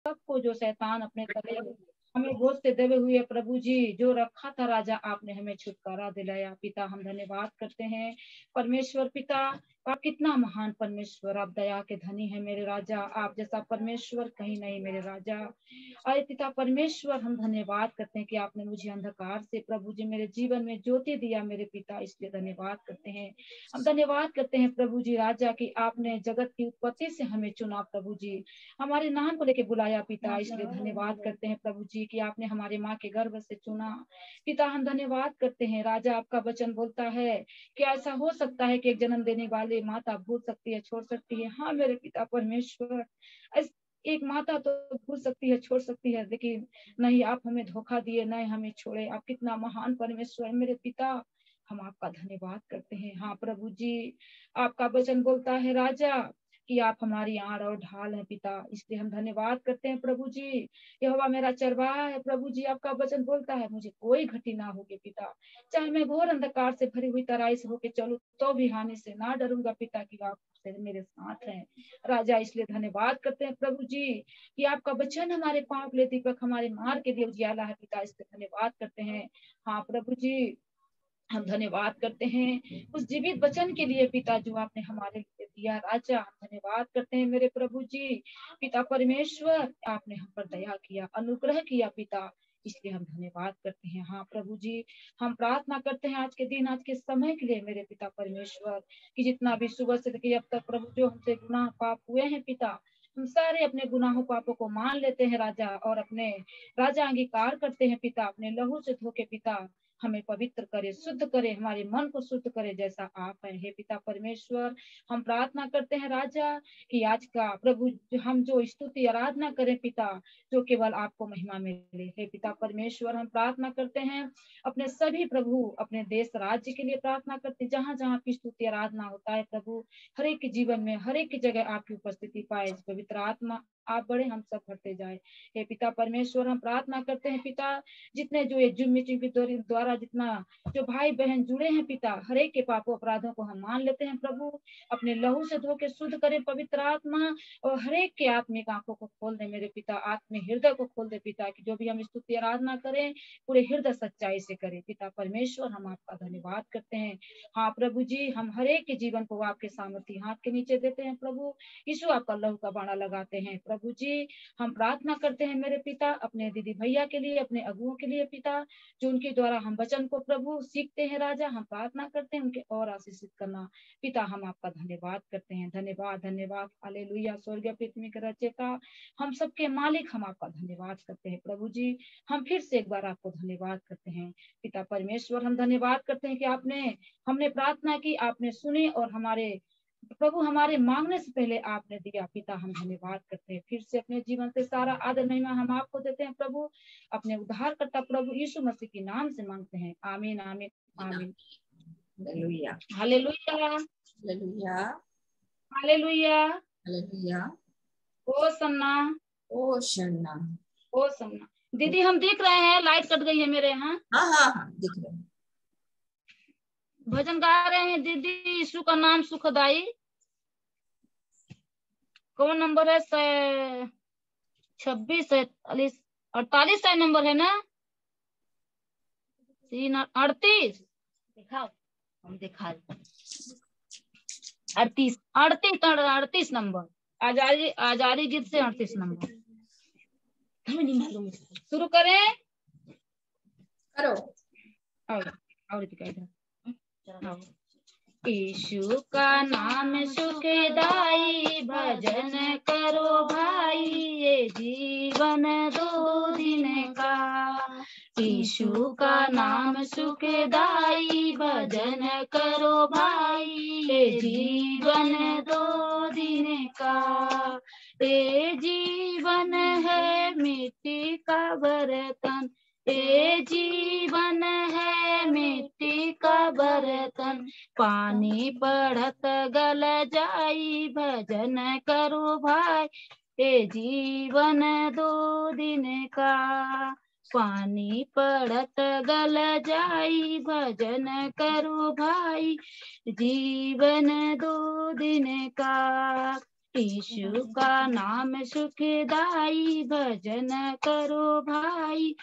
सबको जो शैतान अपने तले हमें बोझ से दबे हुए प्रभु जी जो रखा था राजा, आपने हमें छुटकारा दिलाया। पिता हम धन्यवाद करते हैं। परमेश्वर पिता, आप कितना महान परमेश्वर, आप दया के धनी है मेरे राजा, आप जैसा परमेश्वर कहीं नहीं मेरे राजा। अरे पिता परमेश्वर, हम धन्यवाद करते हैं कि आपने मुझे अंधकार से प्रभु जी मेरे जीवन में ज्योति दिया मेरे पिता, इसलिए धन्यवाद करते हैं। हम धन्यवाद करते हैं प्रभु जी राजा कि आपने जगत की उत्पत्ति से हमें चुना प्रभु जी, हमारे नाम को लेके बुलाया पिता, इसलिए धन्यवाद करते हैं प्रभु जी कि आपने हमारे माँ के गर्भ से चुना। पिता हम धन्यवाद करते हैं राजा, आपका वचन बोलता है कि ऐसा हो सकता है कि एक जन्म देने वाली माता भूल सकती है, छोड़ सकती है। हाँ मेरे पिता परमेश्वर, एक माता तो भूल सकती है, छोड़ सकती है, लेकिन नहीं, आप हमें धोखा दिए, नहीं हमें छोड़े। आप कितना महान परमेश्वर है मेरे पिता, हम आपका धन्यवाद करते हैं। हाँ प्रभु जी, आपका वचन बोलता है राजा कि आप हमारी आड़ और ढाल है पिता, इसलिए हम धन्यवाद करते हैं प्रभु जी। यहोवा मेरा चरवाहा है प्रभु जी, आपका वचन बोलता है मुझे कोई घटी ना होगी पिता, चाहे मैं घोर अंधकार से भरी हुई तराई से होके चलूं तो भी हानि से ना डरूंगा पिता की आप से मेरे साथ हैं राजा। इसलिए धन्यवाद करते हैं प्रभु जी कि आपका वचन हमारे पांव के लिए दीपक, हमारे मार्ग के लिए उजियाला है पिता, इसलिए धन्यवाद करते हैं। हाँ प्रभु जी, हम धन्यवाद करते हैं उस जीवित वचन के लिए पिता जो आपने हमारे लिए दिया राजा, हम धन्यवाद करते हैं मेरे प्रभु जी। पिता परमेश्वर, आपने हम पर दया किया, अनुग्रह किया पिता, इसलिए हम धन्यवाद करते हैं। हाँ प्रभु जी, हम प्रार्थना करते हैं आज के दिन, आज के समय के लिए मेरे पिता परमेश्वर, कि जितना भी सुबह से लेकर अब तक प्रभु जो हमसे गुनाह पाप हुए हैं पिता, हम सारे अपने गुनाहों पापों को मान लेते हैं राजा, और अपने राजा अंगीकार करते हैं पिता, अपने लहू से धोके पिता हमें पवित्र करे, शुद्ध करे, हमारे मन को शुद्ध करे जैसा आप हैं। हे पिता परमेश्वर, हम प्रार्थना करते हैं राजा कि आज का प्रभु हम जो स्तुति आराधना करें पिता, जो केवल आपको महिमा मिले। हे पिता परमेश्वर, हम प्रार्थना करते हैं अपने सभी प्रभु, अपने देश राज्य के लिए प्रार्थना करते, जहाँ जहाँ की स्तुति आराधना होता है प्रभु, हर एक के जीवन में, हर एक की जगह आपकी उपस्थिति पाए, पवित्र आत्मा आप बड़े, हम सब बढ़ते जाए। हे पिता परमेश्वर, हम प्रार्थना करते हैं पिता, जितने जो ये जूम मीटिंग के द्वारा जितना जो भाई बहन जुड़े हैं पिता, हर एक के पापों अपराधों को हम मान लेते हैं प्रभु, अपने लहू से धो के शुद्ध करे पवित्र आत्मा, और हर एक के आत्मिक आंखों को खोल दे मेरे पिता, आत्मिक हृदय को खोल दे पिता, कि जो भी हम स्तुति आराधना करें पूरे हृदय सच्चाई से करें। पिता परमेश्वर, हम आपका धन्यवाद करते हैं। हाँ प्रभु जी, हम हर एक के जीवन को आपके सामर्थी हाथ के नीचे देते हैं प्रभु यीशु, आपका लहू का बाड़ा लगाते हैं प्रभु जी। हम प्रार्थना करते हैं मेरे पिता अपने दीदी भैया के लिए, अपने अगुओं के लिए पिता, जो उनके द्वारा हम वचन को प्रभु सीखते हैं राजा, हम प्रार्थना करते हैं उनके और आशीषित करना पिता। हम आपका धन्यवाद करते हैं, धन्यवाद धन्यवाद, हालेलुया। स्वर्गीय पृथ्वी के रचयिता, हम सबके मालिक, हम आपका धन्यवाद करते हैं प्रभु जी। हम फिर से एक बार आपको धन्यवाद करते हैं पिता परमेश्वर, हम धन्यवाद करते हैं कि हमने प्रार्थना की, आपने सुनी, और हमारे प्रभु हमारे मांगने से पहले आपने दिया पिता। हम धन्यवाद करते हैं, फिर से अपने जीवन से सारा आदर महिमा हम आपको देते हैं प्रभु, अपने उद्धारकर्ता प्रभु यीशु मसीह के नाम से मांगते हैं, amen amen amen. Hallelujah hallelujah hallelujah hallelujah. Hallelujah. Hosanna, hosanna. Hosanna. दीदी हम देख रहे हैं लाइट कट गई है मेरे यहाँ। हाँ हाँ हाँ, दिख रहे हैं। भजन गा रहे हैं दीदी, यीशु का नाम सुखदाई। कौन नंबर है? 26 48 48 नंबर है ना? 38 दिखाओ, हम दिखा 38 38 38 नंबर, आजारी आजारी गीत से 38 नंबर। हमें नहीं मालूम, शुरू करें? करो। और दिखाई। यीशु का नाम सुखदाई, भजन करो भाई, ये जीवन 2 दिन का। यीशु का नाम सुखदाई, भजन करो भाई, ये जीवन 2 दिन का। ये जीवन है मिट्टी का बर्तन, ये जीवन है मिट्टी का बर्तन, पानी पड़त गल जाई, भजन करो भाई, ये जीवन 2 दिन का। पानी पड़त गल जाई, भजन करो भाई, जीवन 2 दिन का। यीशु का नाम सुखदाई, भजन करो भाई,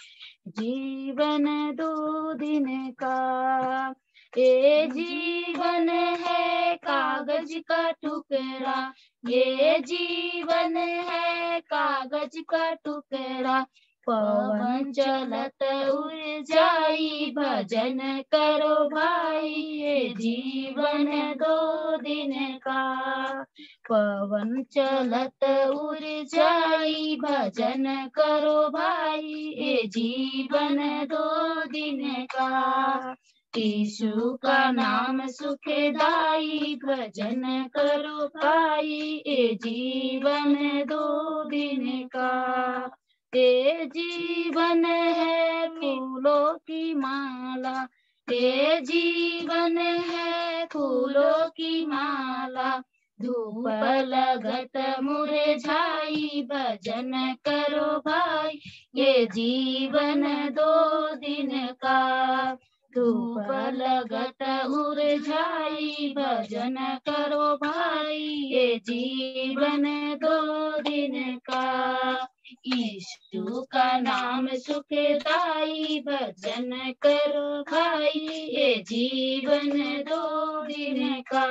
जीवन 2 दिन का। ये जीवन है कागज का टुकड़ा, ये जीवन है कागज का टुकड़ा, पवन चलत उड़ जाई, भजन करो भाई, ये जीवन 2 दिन का। पवन चलत उड़ जाई, भजन करो भाई, ये जीवन 2 दिन का। यीशु का नाम सुखदाई, भजन करो भाई, ये जीवन 2 दिन का। ये जीवन है फूलों की माला, ये जीवन है फूलों की माला, धूप लगत मुरझाई, भजन करो भाई, ये जीवन 2 दिन का। धूप लगत मुरझाई, भजन करो भाई, ये जीवन 2 दिन का। यीशु का नाम सुखदाई, भजन करो भाई, ये जीवन 2 दिन का।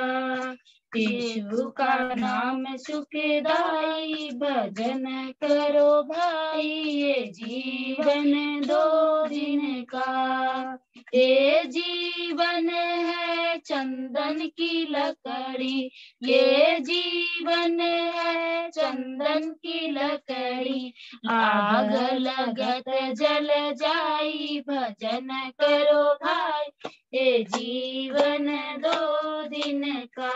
यीशु का नाम सुखदाई, भजन करो भाई, ये जीवन 2 दिन का। ये जीवन है चंदन की लकड़ी, ये जीवन है चंदन की लकड़ी, आग लगत जल जाई, भजन करो भाई, ये जीवन 2 दिन का।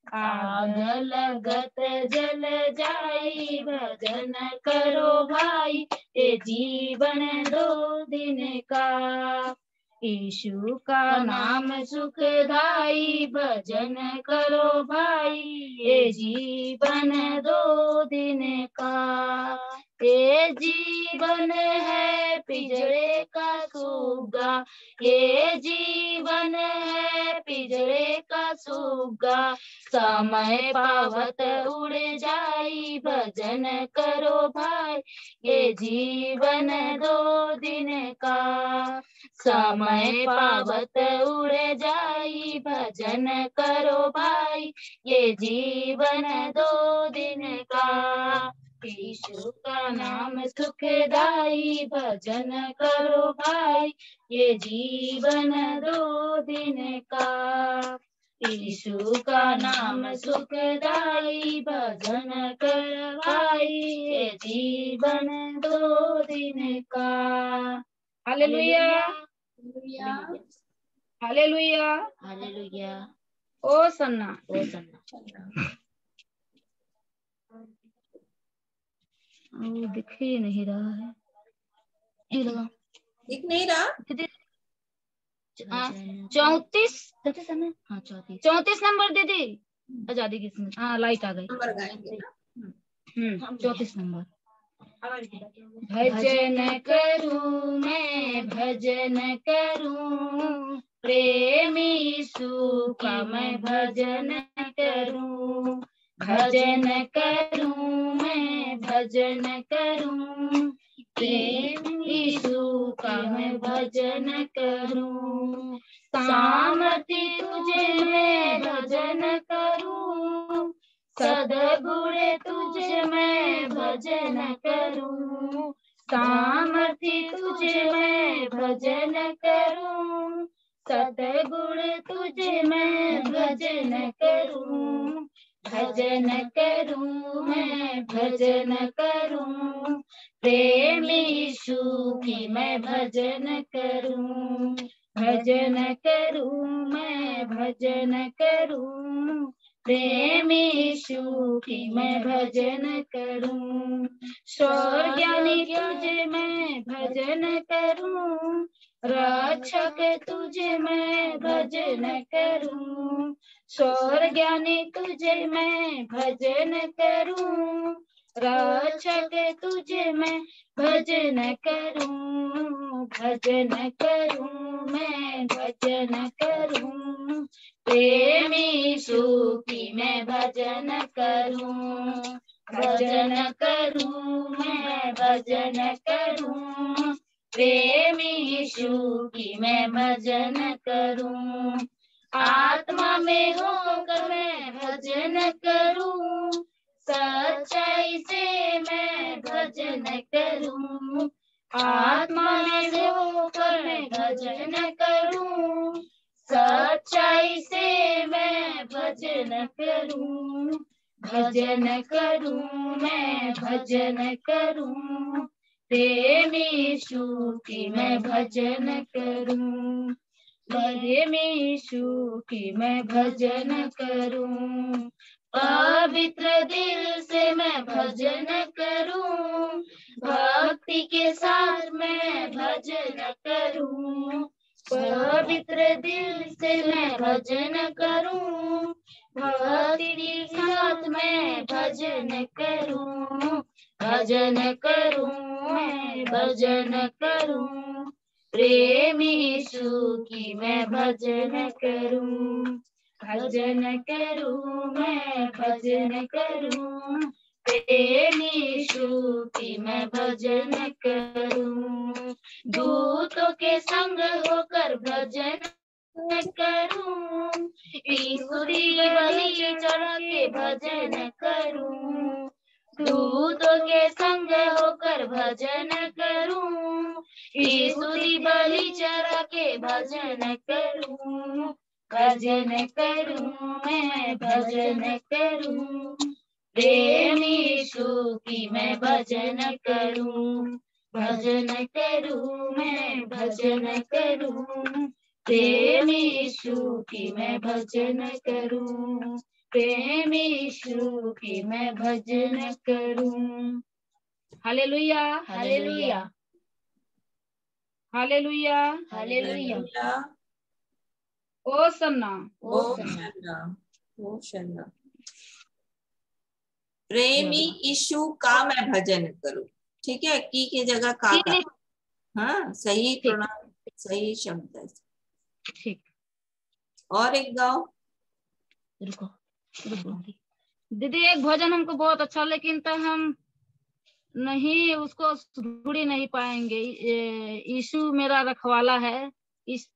आग लगत जल जाई, भजन करो भाई, ये जीवन 2 दिन का। यीशु का नाम सुखदाई, भजन करो भाई, ये जीवन 2 दिन का। ये जीवन है पिंजरे का सुगा, ये जीवन है पिंजरे का सुगा, समय पावत उड़ जाई, भजन करो भाई, ये जीवन 2 दिन का। समय पावत उड़ जाई, भजन करो भाई, ये जीवन 2 दिन का। यीशु का नाम सुखदाई, भजन करो भाई, ये जीवन 2 दिन का। यीशु का नाम सुखदाई, भजन करो भाई, ये जीवन 2 दिन का। Hallelujah, hallelujah, hallelujah. Hosanna, hosanna, वो दिख ही नहीं रहा है, ये लगा दिख नहीं रहा। 34 हाँ 34 नंबर दीदी, आजादी किसने, हाँ लाइट आ गई, नंबर गाएंगे ना। 34 नंबर। भजन करूं मैं, भजन करूं, प्रेमी यीशु का मैं भजन करूं। भजन करूं मैं, भजन करूं, प्रेमी यीशु का मैं भजन करूं। सामर्थ्य तुझे मैं भजन करूं, सद्गुण तुझे मैं भजन करूं। सामर्थ्य तुझे मैं भजन करूं, सद्गुण तुझे मैं भजन करूं। भजन करूं मैं, भजन करूं, प्रेमी यीशु की मैं भजन करूं। भजन करूं मैं, भजन करूं, प्रेमी यीशु की मैं भजन करूं। स्वर ज्ञानी तुझे मैं भजन करूं, रक्षक तुझे मैं भजन करूं। स्वर ज्ञानी तुझे मैं भजन करूं, रक्षक तुझे मैं भजन करूं। भजन करूं मैं, भजन करूं, प्रेम यीशु की मैं भजन करूं, भजन करूं, मैं भजन करूं। प्रेम यीशु की मैं भजन करूं, आत्मा में होकर मैं भजन करूं, सच्चाई से मैं भजन करूं, आत्मा में होकर मैं भजन करूं, सच्चाई से मैं भजन करूं, भजन करूं, मैं भजन करूं। प्रेम यीशु की मैं भजन करूं, प्रेम यीशु की मैं भजन करूं। पवित्र दिल से मैं भजन करूं, भक्ति के साथ मैं भजन करूं, पवित्र दिल से मैं भजन करूं, भक्ति के साथ मैं भजन करूं, भजन करूं, मैं भजन करूं। प्रेम यीशु की मैं भजन करूं, भजन करूं, मैं भजन करूं। प्रेम यीशु की मैं भजन करूं, दूतों के संग होकर भजन करूं, यीशु की बलि चढ़ा के भजन करूं, दूतों के संग होकर भजन करूं, यीशु की बलि चढ़ा के भजन करूं, भजन करूं, मैं भजन करूं। प्रेम यीशु की मैं भजन करूं, भजन करूं, मैं भजन करूं। प्रेम यीशु की मैं भजन करूं, प्रेम यीशु की मैं भजन करूं। Hallelujah, hallelujah, hallelujah, hallelujah. Hosanna, hosanna, hosanna. प्रेमी यीशु का मैं भजन करूं, ठीक है, की के जगह का। हाँ, सही प्रोनाउंस, सही शब्द है। ठीक। और एक गाओ। रुको, दीदी एक भजन हमको बहुत अच्छा, लेकिन तो हम नहीं उसको ढूंढ नहीं पाएंगे। यीशु मेरा रखवाला है, इस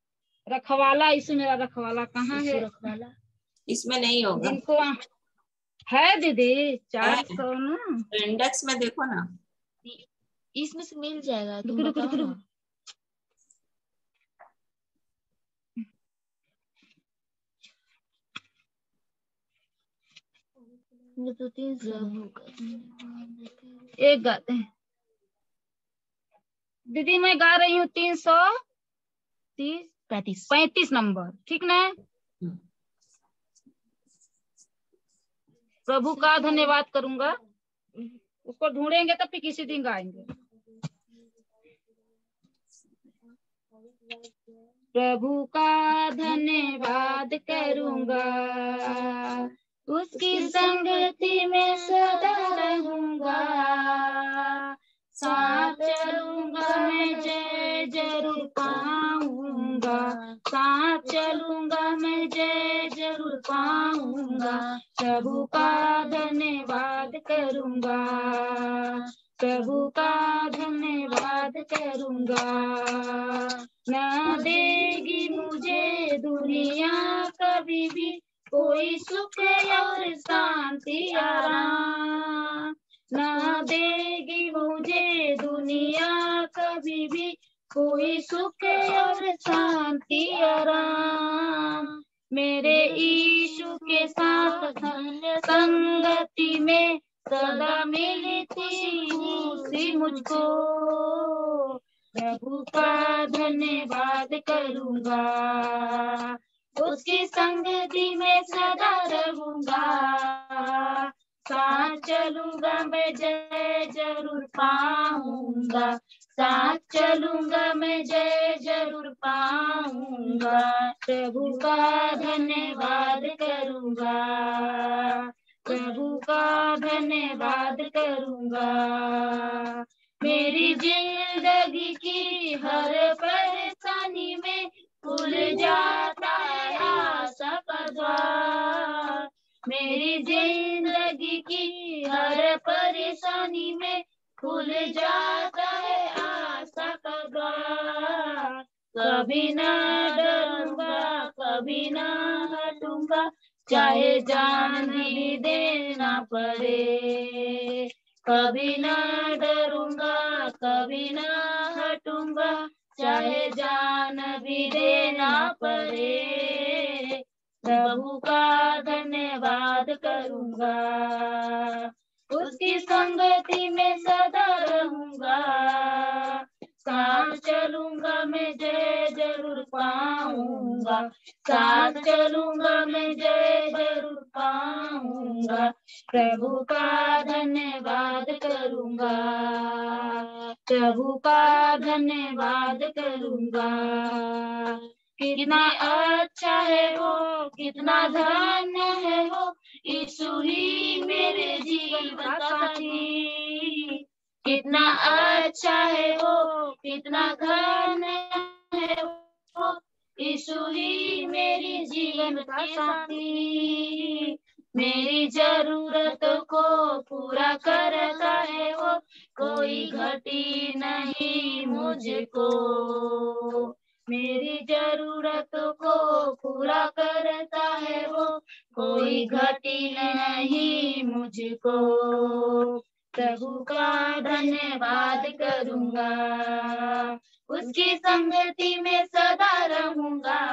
रखवाला, यीशु मेरा रखवाला कहाँ है? रखवाला इसमें नहीं होगा। जिनको है दीदी 400 ना, इंडेक्स में देखो ना, इसमें से मिल जाएगा। रुक रुक रुक रुक, तो 300 एक गाते हैं दीदी, मैं गा रही हूँ 335 नंबर, ठीक ना? प्रभु का धन्यवाद करूंगा, उसको ढूंढेंगे तब फिर किसी दिन गाएंगे। प्रभु का धन्यवाद करूंगा, उसकी संगति में सदा रहूंगा, साथ चलूंगा मैं जय जरूर पाऊंगा, साथ चलूंगा मैं जय जरूर पाऊंगा। प्रभु का धन्यवाद करूंगा, प्रभु का धन्यवाद करूंगा। न देगी मुझे दुनिया कभी भी कोई सुख और शांति आराम, न देगी मुझे दुनिया कभी भी कोई सुख और शांति आराम। मेरे यीशु के साथ संगति में सदा मिलती खुशी मुझको, प्रभु का धन्यवाद करूंगा, उसकी संगति में सदा रहूंगा, साथ चलूंगा मैं जय जरूर पाऊंगा, साथ चलूंगा मैं जय जरूर पाऊंगा। प्रभु का धन्यवाद करूंगा, प्रभु का धन्यवाद करूंगा। मेरी जिंदगी की हर परेशानी में खुल जाता है आशा का मेरी जिंदगी की हर परेशानी में खुल जाता है आशा का द्वार। कभी ना डरूंगा, कभी ना हटूंगा, चाहे जान भी देना पड़े। कभी ना डरूंगा, कभी ना हटूंगा, चाहे जान भी देना पड़े। प्रभु का धन्यवाद करूंगा, उसकी संगति में सदा रहूंगा। साथ चलूंगा मैं जय जरूर पाऊंगा, साथ चलूंगा मैं जय जरूर पाऊंगा। प्रभु का धन्यवाद करूंगा, प्रभु का धन्यवाद करूंगा। कितना अच्छा है वो, कितना धन्य है वो, यीशु ही मेरे जीवन का साथी। कितना अच्छा है वो, कितना धन्य है वो, यीशु ही मेरी जीवन का साथी। मेरी जरूरत को पूरा करता है वो, कोई घटी नहीं मुझको। मेरी जरूरत को पूरा करता है वो, कोई घटी नहीं मुझको। प्रभु का धन्यवाद करूंगा, उसकी संगति में सदा रहूंगा।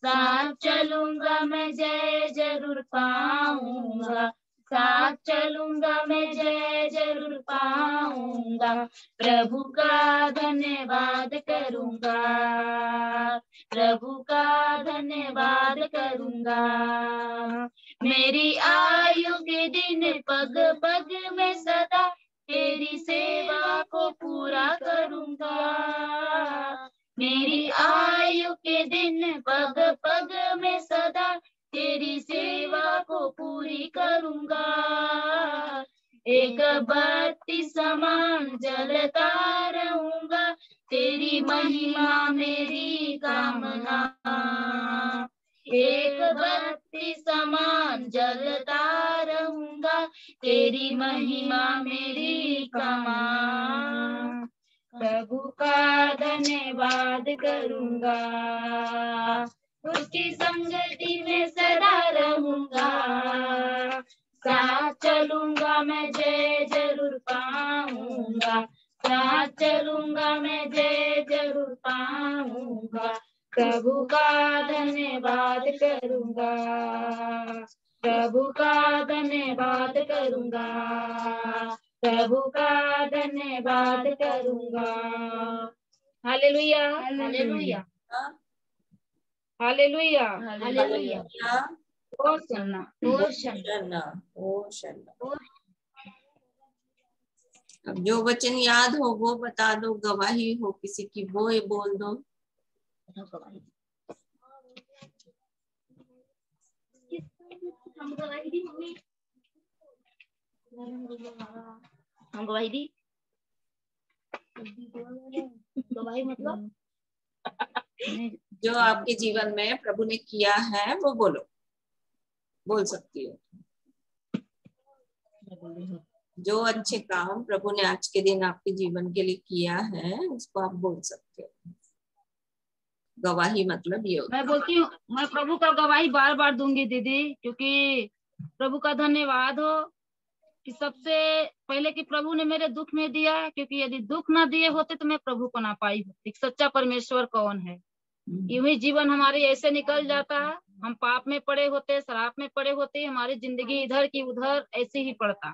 साथ चलूंगा मैं जय जरूर पाऊंगा, साथ चलूंगा मैं जय जरूर पाऊंगा। प्रभु का धन्यवाद करूंगा, प्रभु का धन्यवाद करूंगा। मेरी आयु के दिन पग पग में सदा तेरी सेवा को पूरा करूंगा। मेरी आयु के दिन पग पग में सदा तेरी सेवा को पूरी करूंगा। एक बत्ती समान जलता रहूंगा, तेरी महिमा मेरी कामना। एक बत्ती समान जलता रहूंगा, तेरी महिमा मेरी कामना। प्रभु का धन्यवाद करूंगा, उसकी संगति में सदा रहूंगा। साथ चलूंगा मैं जय जरूर पाऊंगा, साथ चलूंगा मैं जय जरूर पाऊंगा। प्रभु का धन्यवाद करूंगा, प्रभु का धन्यवाद करूंगा, प्रभु का धन्यवाद करूंगा। Hallelujah, hallelujah, hallelujah, hallelujah. Hosanna, hosanna, hosanna. अब जो वचन याद हो वो बता दो, गवाही हो किसी की वो ये बोल दो। हम गवाही दी मम्मी, हम गवाही दी। गवाही मतलब जो आपके जीवन में प्रभु ने किया है वो बोलो, बोल सकती हो। जो अच्छे काम प्रभु ने आज के दिन आपके जीवन के लिए किया है उसको आप बोल सकते हो। गवाही मतलब ये होता है। मैं बोलती हूँ, मैं प्रभु का गवाही बार बार दूंगी दीदी, क्योंकि प्रभु का धन्यवाद हो कि सबसे पहले कि प्रभु ने मेरे दुख में दिया, क्योंकि यदि दुख ना दिए होते तो मैं प्रभु को ना पाई होती। सच्चा परमेश्वर कौन है? यूं ही जीवन हमारे ऐसे निकल जाता है, हम पाप में पड़े होते, शराब में पड़े होते, हमारी जिंदगी इधर की उधर ऐसे ही पड़ता।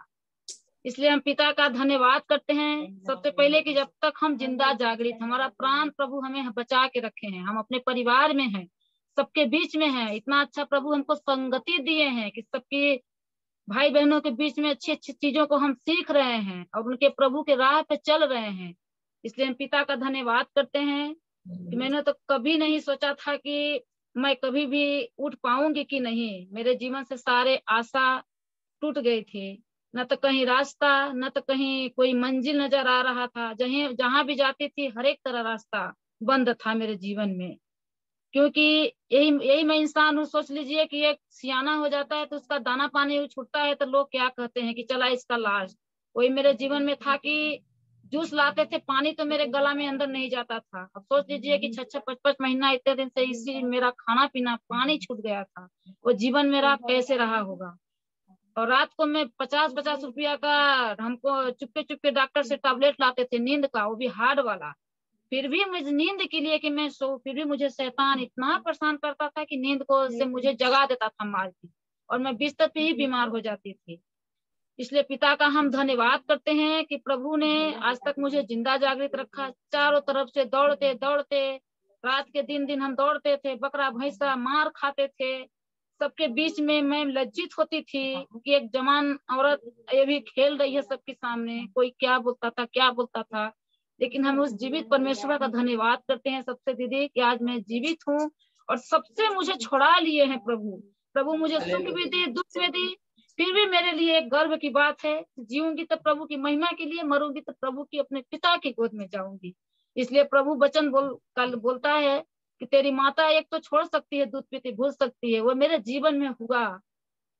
इसलिए हम पिता का धन्यवाद करते हैं सबसे पहले कि जब तक हम जिंदा जागृत, हमारा प्राण प्रभु हमें बचा के रखे हैं, हम अपने परिवार में हैं, सबके बीच में हैं। इतना अच्छा प्रभु हमको संगति दिए हैं कि सबके भाई बहनों के बीच में अच्छी अच्छी चीजों को हम सीख रहे हैं और उनके प्रभु के राह पे चल रहे हैं। इसलिए हम पिता का धन्यवाद करते हैं कि मैंने तो कभी नहीं सोचा था कि मैं कभी भी उठ पाऊंगी कि नहीं। मेरे जीवन से सारे आशा टूट गई थी, न तो कहीं रास्ता, न तो कहीं कोई मंजिल नजर आ रहा था। जहाँ भी जाती थी हर एक तरह रास्ता बंद था मेरे जीवन में। क्योंकि यही यही मैं इंसान हूँ। सोच लीजिए कि एक सियाना हो जाता है तो उसका दाना पानी छूटता है तो लोग क्या कहते हैं कि चला इसका लाश। वही मेरे जीवन में था कि जूस लाते थे, पानी तो मेरे गला में अंदर नहीं जाता था। अब सोच लीजिए कि 6-5 महीना इतने दिन से इसी मेरा खाना पीना पानी छूट गया था। वो जीवन मेरा कैसे रहा होगा। और रात को मैं 50-50 रुपया का हमको चुपके चुपके डॉक्टर से टैबलेट लाते थे नींद का, वो भी हार्ड वाला। फिर भी मुझे नींद के लिए कि मैं सो, फिर भी मुझे शैतान इतना परेशान करता था कि नींद को से मुझे जगा देता था मार के, और मैं बिस्तर पे ही बीमार हो जाती थी। इसलिए पिता का हम धन्यवाद करते हैं कि प्रभु ने आज तक मुझे जिंदा जागृत रखा। चारों तरफ से दौड़ते दौड़ते रात के दिन हम दौड़ते थे, बकरा भैंसा मार खाते थे। सबके बीच में मैं लज्जित होती थी कि एक जवान औरत ये भी खेल रही है सबके सामने, कोई क्या बोलता था। लेकिन हम उस जीवित परमेश्वर का धन्यवाद करते हैं सबसे दीदी कि आज मैं जीवित हूँ और सबसे मुझे छुड़ा लिए हैं प्रभु मुझे सुख भी दी दुख भी दी। फिर भी मेरे लिए एक गर्व की बात है, जीऊंगी तो प्रभु की महिमा के लिए, मरूंगी तो प्रभु की अपने पिता की गोद में जाऊंगी। इसलिए प्रभु वचन कल बोलता है कि तेरी माता एक तो छोड़ सकती है दूध पीती भूल सकती है, वो मेरे जीवन में हुआ।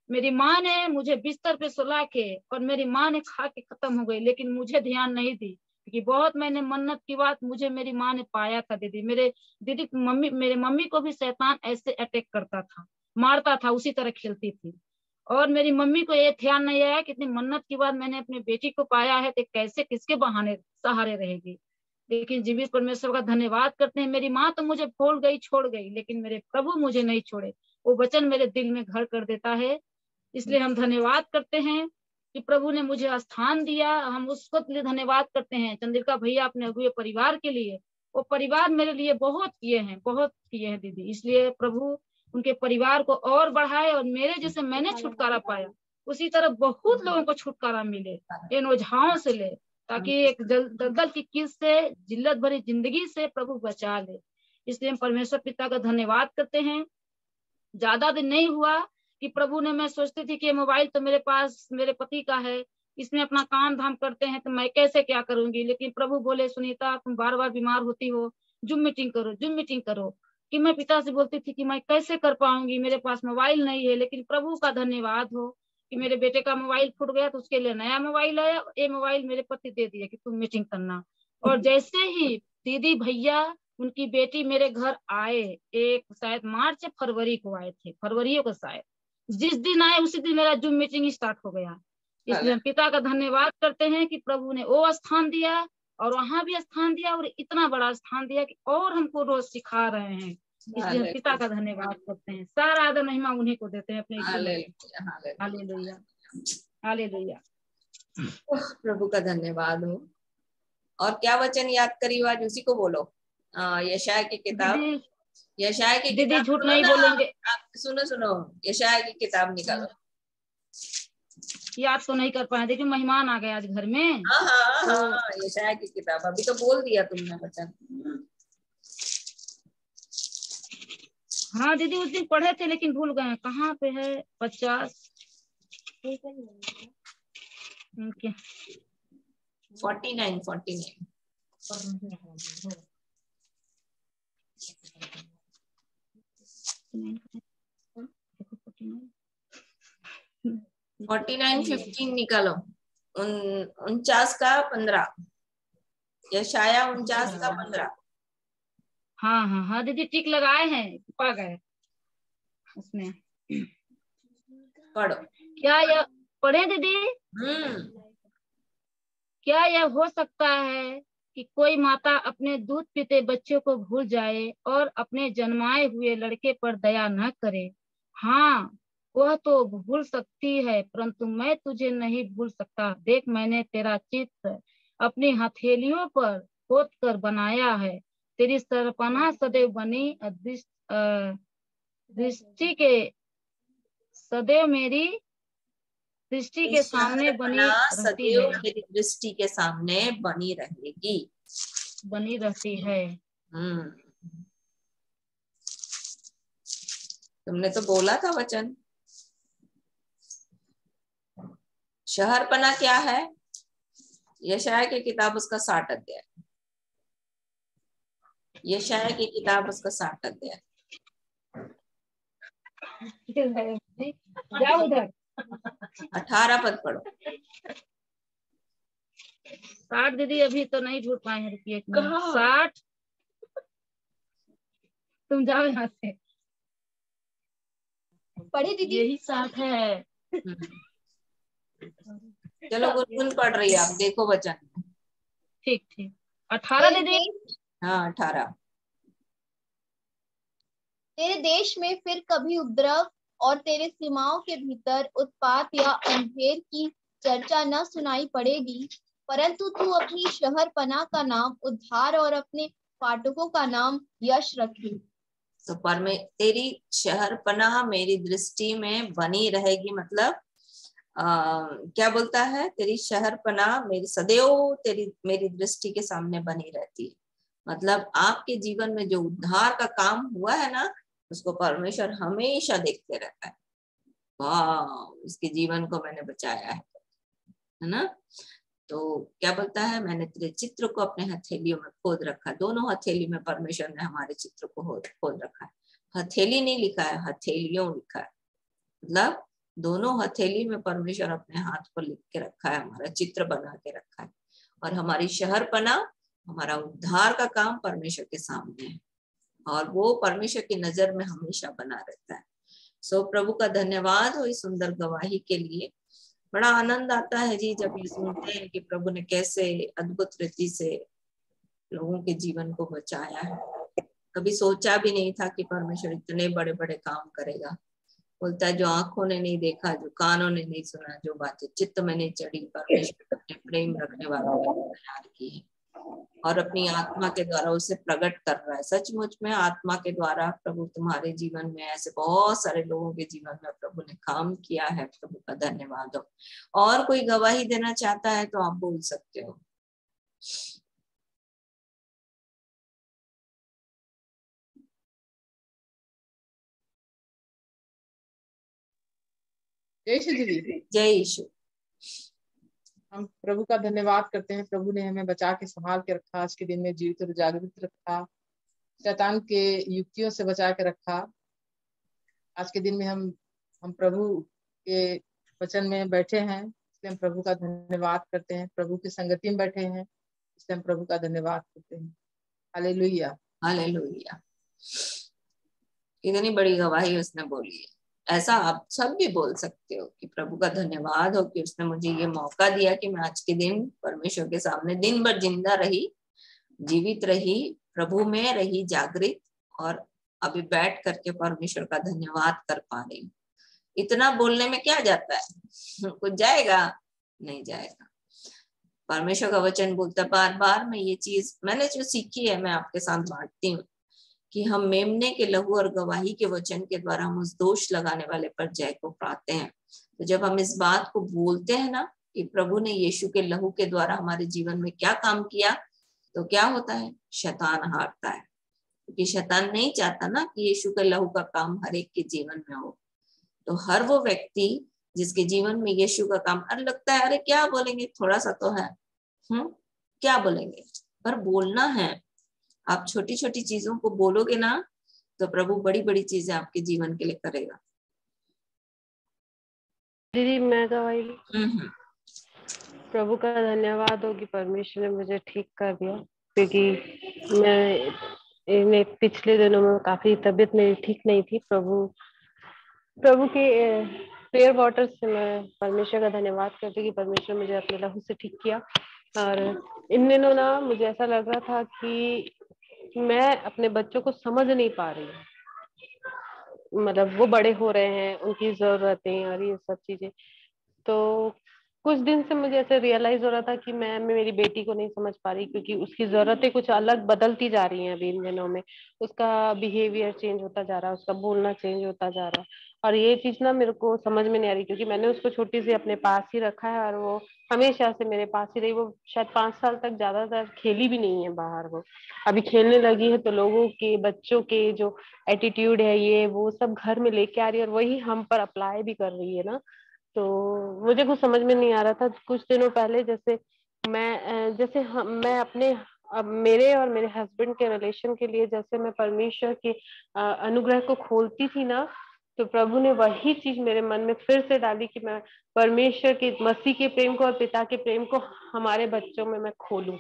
मेरी माँ ने मुझे बिस्तर पे सुला के और मेरी माँ ने खा के खत्म हो गई, लेकिन मुझे ध्यान नहीं दी क्योंकि बहुत मैंने मन्नत की बात मुझे मेरी माँ ने पाया था। मेरे मम्मी को भी शैतान ऐसे अटैक करता था, मारता था, उसी तरह खेलती थी। और मेरी मम्मी को ये ध्यान नहीं आया कि इतनी मन्नत की बाद मैंने अपनी बेटी को पाया है तो कैसे किसके बहाने सहारे रहेगी। लेकिन जीवित परमेश्वर का धन्यवाद करते हैं। मेरी माँ तो मुझे भूल गई छोड़ गई, लेकिन मेरे प्रभु मुझे नहीं छोड़े। वो वचन मेरे दिल में घर कर देता है। इसलिए हम धन्यवाद करते हैं कि प्रभु ने मुझे स्थान दिया। हम उसको लिए धन्यवाद करते हैं चंद्रिका भैया अपने हुए परिवार के लिए। वो परिवार मेरे लिए बहुत किए हैं दीदी। इसलिए प्रभु उनके परिवार को और बढ़ाए और मेरे जैसे मैंने छुटकारा पाया उसी तरह बहुत लोगों को छुटकारा मिले इन ओझाओं से ले, ताकि एक दलदल की कील से जिल्लत भरी जिंदगी से प्रभु बचा ले। इसलिए हम परमेश्वर पिता का धन्यवाद करते हैं। ज्यादा दिन नहीं हुआ कि प्रभु ने, मैं सोचती थी कि मोबाइल तो मेरे पास मेरे पति का है, इसमें अपना काम धाम करते हैं तो मैं कैसे क्या करूंगी। लेकिन प्रभु बोले सुनीता तुम बार बार बीमार होती हो, जूम मीटिंग करो। कि मैं पिता से बोलती थी कि मैं कैसे कर पाऊंगी, मेरे पास मोबाइल नहीं है। लेकिन प्रभु का धन्यवाद हो कि मेरे बेटे का मोबाइल फूट गया तो उसके लिए नया मोबाइल आया। ये मोबाइल मेरे पति दे दिया कि तुम मीटिंग करना। और जैसे ही दीदी भैया उनकी बेटी मेरे घर आए, एक शायद मार्च या फरवरी को आए थे, फरवरियों को शायद, जिस दिन आए उसी दिन मेरा जूम मीटिंग स्टार्ट हो गया। इसलिए हम पिता का धन्यवाद करते हैं कि प्रभु ने वो स्थान दिया और वहां भी स्थान दिया और इतना बड़ा स्थान दिया कि और हमको रोज सिखा रहे हैं। इसलिए हम पिता का धन्यवाद करते हैं। सारा आदर महिमा उन्हीं को देते हैं अपने। Hallelujah hallelujah. प्रभु का धन्यवाद हो। और क्या वचन याद करी आज उसी को बोलो। यशाया की किताब, यशाया की दीदी किताब झूठ नहीं बोलेंगे। सुनो यशाया की किताब निकालो। याद तो नहीं कर पाए, देखिए मेहमान आ गए आज घर में। हाँ, यशाया की किताब अभी तो बोल दिया तुमने वचन। हाँ दीदी उस दिन पढ़े थे लेकिन भूल गए कहाँ पे है। 50 49 49:15 निकालो। 49 का 15, यशाया 49 का 15। हाँ दीदी टिक लगाए हैं, पा गए उसमें। पढ़ो। क्या यह पढ़े दीदी? क्या यह हो सकता है कि कोई माता अपने दूध पीते बच्चों को भूल जाए और अपने जन्माए हुए लड़के पर दया न करे? हाँ वह तो भूल सकती है, परंतु मैं तुझे नहीं भूल सकता। देख मैंने तेरा चित्र अपनी हथेलियों पर खोद कर बनाया है। तेरी सरपना सदैव बनी दृष्टि के सदैव मेरी दृष्टि के सामने बनी रहती है। मेरी दृष्टि के सामने बनी रहती है। तुमने तो बोला था वचन। शहरपना क्या है? यशाया की किताब उसका 60 अध्याय। यशाया की किताब उसका 60 अध्याय। जाओ उधर। 18 पद पढ़ो। 60 दीदी अभी तो नहीं ढूंढ पाए हैं, रुकिए 60। तुम जाओ यहाँ से। पढ़ी दीदी, यही 60 है। चलो गुनगुन पढ़ रही है, आप देखो वचन। ठीक ठीक। 18 दीदी। हाँ 18। तेरे देश में फिर कभी उपद्रव और तेरे सीमाओं के भीतर उत्पात या अंधेर की चर्चा न सुनाई पड़ेगी, परंतु तू अपनी शहर पनाह का नाम उद्धार और अपने फाटकों का नाम यश रखे। तो तेरी शहर पनाह मेरी दृष्टि में बनी रहेगी, मतलब क्या बोलता है, तेरी शहर पनाह मेरी सदैव मेरी दृष्टि के सामने बनी रहती है। मतलब आपके जीवन में जो उद्धार का काम हुआ है ना, उसको परमेश्वर हमेशा देखते रहता है। वाह, इसके जीवन को मैंने बचाया है ना। तो क्या बोलता है, मैंने तेरे चित्र को अपने हथेलियों में खोद रखा। दोनों हथेली में परमेश्वर ने हमारे चित्र को खोद रखा है। हथेली नहीं लिखा है, हथेलियों लिखा है। मतलब दोनों हथेली में परमेश्वर अपने हाथ पर लिख के रखा है, हमारा चित्र बना के रखा है। और हमारी शहर पनाह, हमारा उद्धार का काम परमेश्वर के सामने है, और वो परमेश्वर की नजर में हमेशा बना रहता है। सो प्रभु का धन्यवाद हो इस सुंदर गवाही के लिए। बड़ा आनंद आता है जी जब ये सुनते हैं कि प्रभु ने कैसे अद्भुत रीति से लोगों के जीवन को बचाया है। कभी सोचा भी नहीं था कि परमेश्वर इतने बड़े बड़े काम करेगा। बोलता है जो आंखों ने नहीं देखा, जो कानों ने नहीं सुना, जो बातें चित्त में नहीं चढ़ी, परमेश्वर अपने प्रेम रखने वालों के लिए तैयार की है और अपनी आत्मा के द्वारा उसे प्रकट कर रहा है। सचमुच में आत्मा के द्वारा प्रभु तुम्हारे जीवन में ऐसे बहुत सारे लोगों के जीवन में प्रभु ने काम किया है। प्रभु का धन्यवाद हो। और कोई गवाही देना चाहता है तो आप बोल सकते हो। जय श्री दीदी। जय यीशु। हम प्रभु का धन्यवाद करते हैं। प्रभु ने हमें बचा के संभाल के रखा, आज के दिन में जीवित और जागृत रखा, शैतान के युक्तियों से बचा के रखा। आज के दिन में हम प्रभु के वचन में बैठे हैं, इसलिए हम प्रभु का धन्यवाद करते हैं। प्रभु की संगति में बैठे हैं, इसलिए हम प्रभु का धन्यवाद करते हैं। Hallelujah, hallelujah. कितनी बड़ी गवाही उसने बोली है। ऐसा आप सब भी बोल सकते हो कि प्रभु का धन्यवाद हो कि उसने मुझे ये मौका दिया कि मैं आज के दिन परमेश्वर के सामने दिन भर जिंदा रही, जीवित रही, प्रभु में रही, जागृत, और अभी बैठ करके परमेश्वर का धन्यवाद कर पा रही हूँ। इतना बोलने में क्या जाता है, कुछ जाएगा? नहीं जाएगा। परमेश्वर का वचन बोलता बार बार। मैं ये चीज मैंने जो सीखी है मैं आपके साथ बांटती हूँ कि हम मेमने के लहू और गवाही के वचन के द्वारा हम उस दोष लगाने वाले पर जय को पाते हैं। तो जब हम इस बात को बोलते हैं ना कि प्रभु ने यीशु के लहू के द्वारा हमारे जीवन में क्या काम किया, तो क्या होता है, शैतान हारता है। क्योंकि शैतान नहीं चाहता ना कि यीशु के लहू का काम हर एक के जीवन में हो। तो हर वो व्यक्ति जिसके जीवन में यीशु का काम, अरे लगता है अरे क्या बोलेंगे, थोड़ा सा तो है, क्या बोलेंगे, पर बोलना है। आप छोटी छोटी चीजों को बोलोगे ना तो प्रभु बड़ी बड़ी चीजें आपके जीवन के लिए करेगा। दीदी मैं गवाही, प्रभु का धन्यवाद हो कि परमेश्वर ने मुझे ठीक कर दिया, क्योंकि मैं पिछले दिनों में काफी तबीयत मेरी ठीक नहीं थी। प्रभु के प्रेयर वाटर से मैं परमेश्वर का धन्यवाद करती हूँ कि परमेश्वर मुझे अपने लहू से ठीक किया। और इन दिनों ना मुझे ऐसा लग रहा था कि मैं अपने बच्चों को समझ नहीं पा रही हूँ, मतलब वो बड़े हो रहे हैं, उनकी जरूरतें और ये सब चीजें। तो कुछ दिन से मुझे ऐसे रियलाइज हो रहा था कि मैं मेरी बेटी को नहीं समझ पा रही, क्योंकि उसकी जरूरतें कुछ अलग बदलती जा रही हैं अभी इन दिनों में। उसका बिहेवियर चेंज होता जा रहा है, उसका बोलना चेंज होता जा रहा है, और ये चीज ना मेरे को समझ में नहीं आ रही, क्योंकि मैंने उसको छोटी सी अपने पास ही रखा है और वो हमेशा से मेरे पास ही रही। वो शायद 5 साल तक ज्यादातर खेली भी नहीं है बाहर। वो अभी खेलने लगी है तो लोगों के बच्चों के जो एटीट्यूड है ये वो सब घर में लेके आ रही है और वही हम पर अप्लाई भी कर रही है ना। तो मुझे कुछ समझ में नहीं आ रहा था। कुछ दिनों पहले जैसे मैं अपने अब मेरे और मेरे हस्बैंड के रिलेशन के लिए जैसे मैं परमेश्वर के अनुग्रह को खोलती थी ना, तो प्रभु ने वही चीज मेरे मन में फिर से डाली कि मैं परमेश्वर के, मसीह के प्रेम को और पिता के प्रेम को हमारे बच्चों में मैं खोलूं।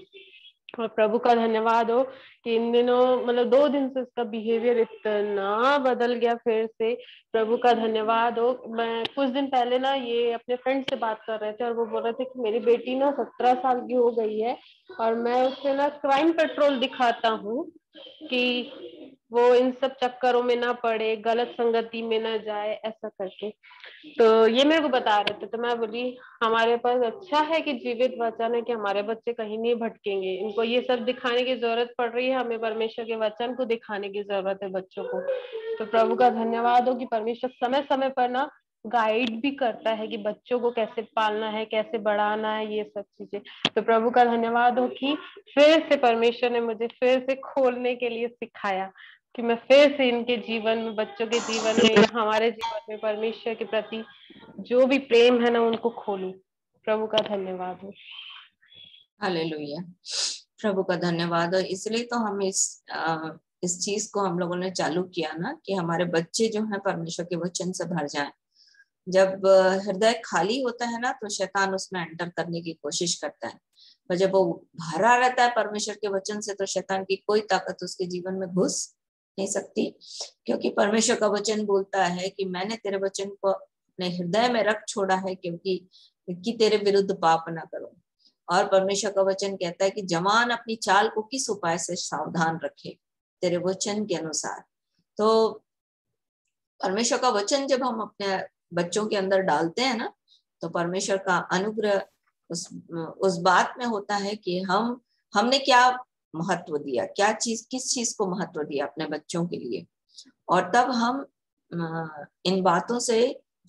और प्रभु का धन्यवाद हो कि इन दिनों मतलब 2 दिन से उसका बिहेवियर इतना बदल गया फिर से। प्रभु का धन्यवाद हो। मैं कुछ दिन पहले ना ये अपने फ्रेंड से बात कर रहे थे और वो बोल रहे थे कि मेरी बेटी ना 17 साल की हो गई है और मैं उसे ना क्राइम पेट्रोल दिखाता हूँ कि वो इन सब चक्करों में ना पड़े, गलत संगति में ना जाए, ऐसा करके। तो ये मेरे को बता रहे थे, तो मैं बोली हमारे पास अच्छा है कि जीवित वचन है कि हमारे बच्चे कहीं नहीं भटकेंगे। इनको ये सब दिखाने की जरूरत पड़ रही है, हमें परमेश्वर के वचन को दिखाने की जरूरत है बच्चों को। तो प्रभु का धन्यवाद हो कि परमेश्वर समय समय पर ना गाइड भी करता है कि बच्चों को कैसे पालना है, कैसे बढ़ाना है, ये सब चीजें। तो प्रभु का धन्यवाद हो कि फिर से परमेश्वर ने मुझे फिर से खोलने के लिए सिखाया कि मैं फिर से इनके जीवन में, बच्चों के जीवन में या हमारे जीवन में परमेश्वर के प्रति जो भी प्रेम है ना उनको खोलूं। प्रभु का धन्यवाद हो। हालेलुया, प्रभु का धन्यवाद हो। इसलिए तो हम इस चीज को हम लोगों ने चालू किया ना कि हमारे बच्चे जो है परमेश्वर के वचन से भर जाएं। जब हृदय खाली होता है ना तो शैतान उसमें एंटर करने की कोशिश करता है, पर जब वो भरा रहता है परमेश्वर के वचन से तो शैतान की कोई ताकत उसके जीवन में घुस नहीं सकती, क्योंकि परमेश्वर का वचन बोलता है कि मैंने तेरे वचन को अपने हृदय में रख छोड़ा है क्योंकि तेरे विरुद्ध पाप ना करूं। और परमेश्वर का वचन कहता है कि जवान अपनी चाल को किस उपाय से सावधान रखे, तेरे वचन के अनुसार। तो परमेश्वर का वचन जब हम अपने बच्चों के अंदर डालते हैं ना तो परमेश्वर का अनुग्रह उस बात में होता है कि हमने क्या महत्व दिया, किस चीज को महत्व दिया अपने बच्चों के लिए, और तब हम इन बातों से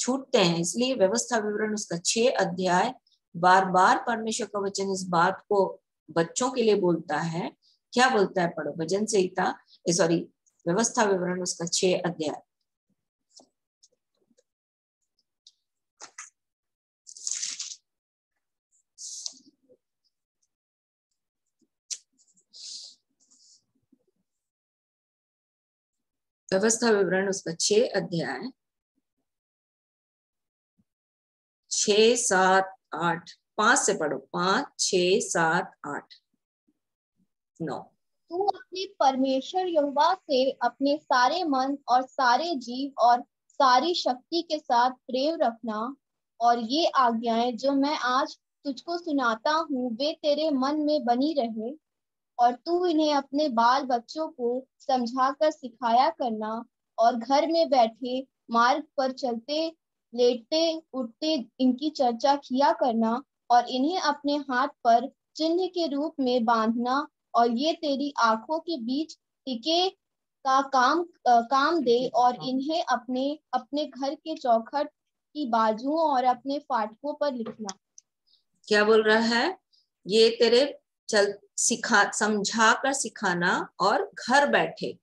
छूटते हैं। इसलिए व्यवस्था विवरण उसका 6 अध्याय बार बार परमेश्वर का वचन इस बात को बच्चों के लिए बोलता है। क्या बोलता है? पढ़ो भजन संहिता, सॉरी व्यवस्था विवरण उसका 6 अध्याय। व्यवस्था विवरण उसका 6 अध्याय 6, 7, 8, 5 से पढ़ो। 5, 6, 7, 8, 9। तू अपने परमेश्वर यहोवा से अपने सारे मन और सारे जीव और सारी शक्ति के साथ प्रेम रखना, और ये आज्ञाएं जो मैं आज तुझको सुनाता हूँ वे तेरे मन में बनी रहे, और तू इन्हें अपने बाल बच्चों को समझाकर सिखाया करना, और घर में बैठे मार्ग पर चलते लेटते उठते इनकी चर्चा किया करना, और इन्हें अपने हाथ पर चिन्ह के रूप में बांधना, और ये तेरी आंखों के बीच टिके का काम दे, और इन्हें अपने अपने घर के चौखट की बाजुओं और अपने फाटकों पर लिखना। क्या बोल रहा है? ये तेरे समझा कर सिखाना, और घर बैठे,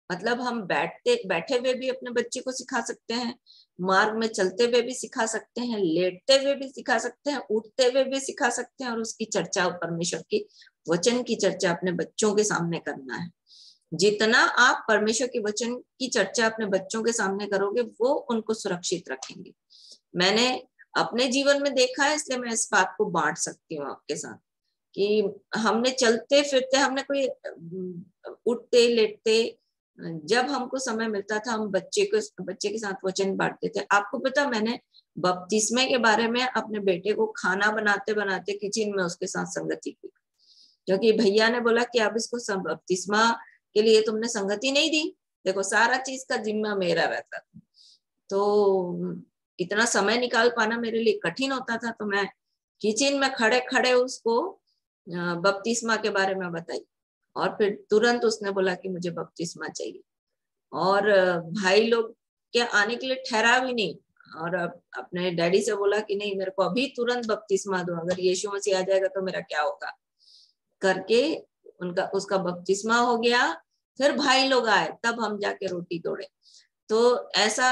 मतलब हम बैठे हुए भी अपने बच्चे को सिखा सकते हैं, मार्ग में चलते हुए भी सिखा सकते हैं, लेटते हुए भी सिखा सकते हैं, उठते हुए भी सिखा सकते हैं, और उसकी चर्चा, परमेश्वर की वचन की चर्चा अपने बच्चों के सामने करना है। जितना आप परमेश्वर के वचन की चर्चा अपने बच्चों के सामने करोगे वो उनको सुरक्षित रखेंगे। मैंने अपने जीवन में देखा है, इसलिए मैं इस बात को बांट सकती हूँ आपके साथ कि हमने चलते फिरते, हमने कोई उठते लेटते, जब हमको समय मिलता था हम बच्चे के साथ वचन बांटते थे। आपको पता, मैंने बपतिस्मे के बारे में अपने बेटे को खाना बनाते बनाते किचन में उसके साथ संगति की, क्योंकि भैया ने बोला कि अब इसको बपतिस्मा के लिए तुमने संगति नहीं दी, देखो सारा चीज का जिम्मा मेरा रहता था, तो इतना समय निकाल पाना मेरे लिए कठिन होता था। तो मैं किचन में खड़े खड़े उसको बपतिस्मा के बारे में बताई, और फिर तुरंत उसने बोला कि मुझे बपतिस्मा चाहिए, और भाई लोग के आने के लिए ठहरा भी नहीं, और अपने डैडी से बोला कि नहीं, मेरे को अभी तुरंत बपतिस्मा दो, अगर यीशु मसीह आ जाएगा तो मेरा क्या होगा, करके उसका बपतिस्मा हो गया। फिर भाई लोग आए, तब हम जाके रोटी तोड़े। तो ऐसा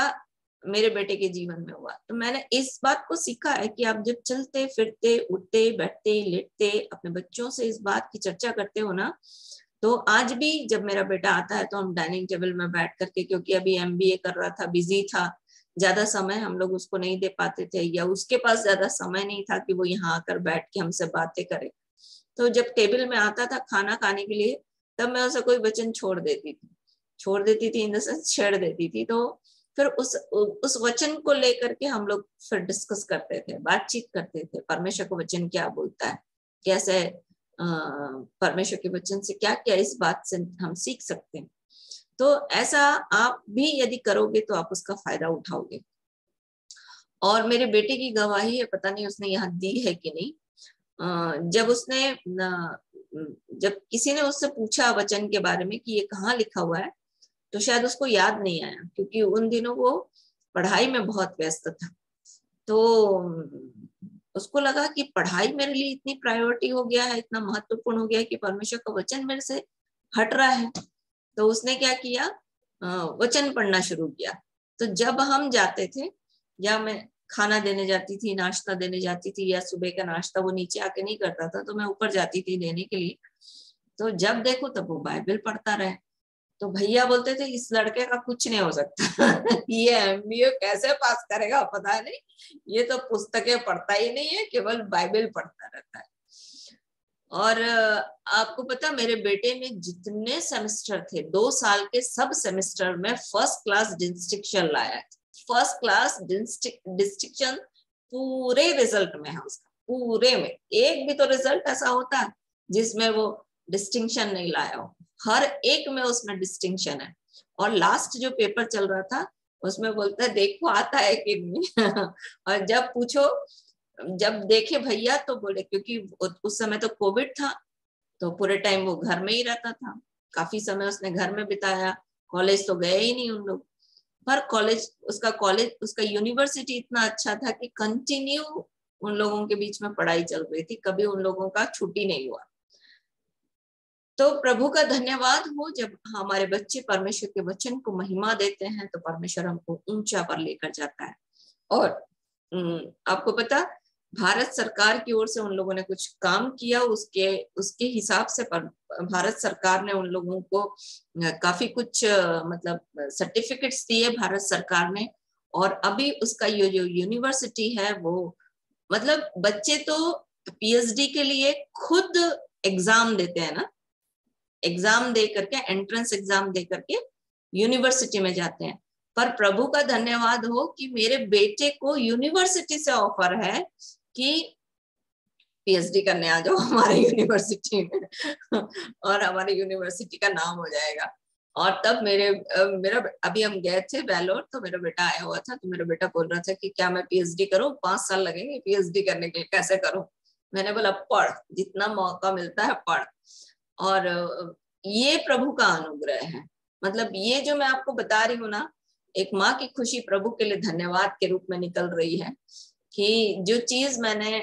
मेरे बेटे के जीवन में हुआ। तो मैंने इस बात को सीखा है कि आप जब चलते फिरते उठते बैठते लेटते अपने बच्चों से इस बात की चर्चा करते हो ना, तो आज भी जब मेरा बेटा आता है तो हम डाइनिंग टेबल में बैठ करके, क्योंकि अभी MBA कर रहा था, बिजी था, ज्यादा समय हम लोग उसको नहीं दे पाते थे, या उसके पास ज्यादा समय नहीं था कि वो यहाँ आकर बैठ के हमसे बातें करे। तो जब टेबल में आता था खाना खाने के लिए, तब मैं उसे कोई वचन छोड़ देती थी इन द सेंस छेड़ देती थी। तो फिर उस वचन को लेकर के हम लोग फिर डिस्कस करते थे, बातचीत करते थे, परमेश्वर का वचन क्या बोलता है, कैसे परमेश्वर के वचन से क्या क्या इस बात से हम सीख सकते हैं। तो ऐसा आप भी यदि करोगे तो आप उसका फायदा उठाओगे। और मेरे बेटे की गवाही है, पता नहीं उसने यहाँ दी है कि नहीं, जब किसी ने उससे पूछा वचन के बारे में कि ये कहाँ लिखा हुआ है, तो शायद उसको याद नहीं आया, क्योंकि उन दिनों वो पढ़ाई में बहुत व्यस्त था। तो उसको लगा कि पढ़ाई मेरे लिए इतनी प्रायोरिटी हो गया है, इतना महत्वपूर्ण हो गया है कि परमेश्वर का वचन मेरे से हट रहा है। तो उसने क्या किया, वचन पढ़ना शुरू किया। तो जब हम जाते थे, या मैं खाना देने जाती थी, नाश्ता देने जाती थी, या सुबह का नाश्ता वो नीचे आके नहीं करता था तो मैं ऊपर जाती थी देने के लिए, तो जब देखो तब वो बाइबल पढ़ता रहे। तो भैया बोलते थे इस लड़के का कुछ नहीं हो सकता ये MBA कैसे पास करेगा पता नहीं, ये तो पुस्तकें पढ़ता ही नहीं है, केवल बाइबल पढ़ता रहता है। और आपको पता, मेरे बेटे ने जितने सेमेस्टर थे, 2 साल के सब सेमेस्टर में फर्स्ट क्लास डिस्टिंक्शन लाया। फर्स्ट क्लास डिस्टिंक्शन पूरे रिजल्ट में है उसका, पूरे में एक भी तो रिजल्ट ऐसा होता है जिसमें वो डिस्टिंक्शन नहीं लाया हो, हर एक में उसमें डिस्टिंक्शन है। और लास्ट जो पेपर चल रहा था उसमें बोलता है देखो आता है कि नहीं और जब पूछो, जब देखे भैया तो बोले, क्योंकि उस समय तो कोविड था, तो पूरे टाइम वो घर में ही रहता था, काफी समय उसने घर में बिताया, कॉलेज तो गए ही नहीं उन लोग। पर कॉलेज उसका यूनिवर्सिटी इतना अच्छा था कि कंटिन्यू उन लोगों के बीच में पढ़ाई चल रही थी, कभी उन लोगों का छुट्टी नहीं हुआ। तो प्रभु का धन्यवाद हो, जब हमारे बच्चे परमेश्वर के वचन को महिमा देते हैं तो परमेश्वर हमको ऊंचा पर लेकर जाता है। और आपको पता, भारत सरकार की ओर से उन लोगों ने कुछ काम किया, उसके हिसाब से भारत सरकार ने उन लोगों को काफी कुछ मतलब सर्टिफिकेट्स दिए भारत सरकार ने। और अभी उसका ये जो यूनिवर्सिटी है वो, मतलब बच्चे तो PhD के लिए खुद एग्जाम देते हैं ना, एग्जाम दे करके, एंट्रेंस एग्जाम दे करके यूनिवर्सिटी में जाते हैं। पर प्रभु का धन्यवाद हो कि मेरे बेटे को यूनिवर्सिटी से ऑफर है कि PhD करने आ जाओ हमारे यूनिवर्सिटी में और हमारी यूनिवर्सिटी का नाम हो जाएगा। और तब मेरा अभी हम गए थे वेलोर, तो मेरा बेटा आया हुआ था, तो मेरा बेटा बोल रहा था कि क्या मैं PhD करूं, 5 साल लगेंगे PhD करने के लिए, कैसे करूं। मैंने बोला पढ़, जितना मौका मिलता है पढ़। और ये प्रभु का अनुग्रह है। मतलब ये जो मैं आपको बता रही हूँ ना, एक माँ की खुशी प्रभु के लिए धन्यवाद के रूप में निकल रही है कि जो चीज मैंने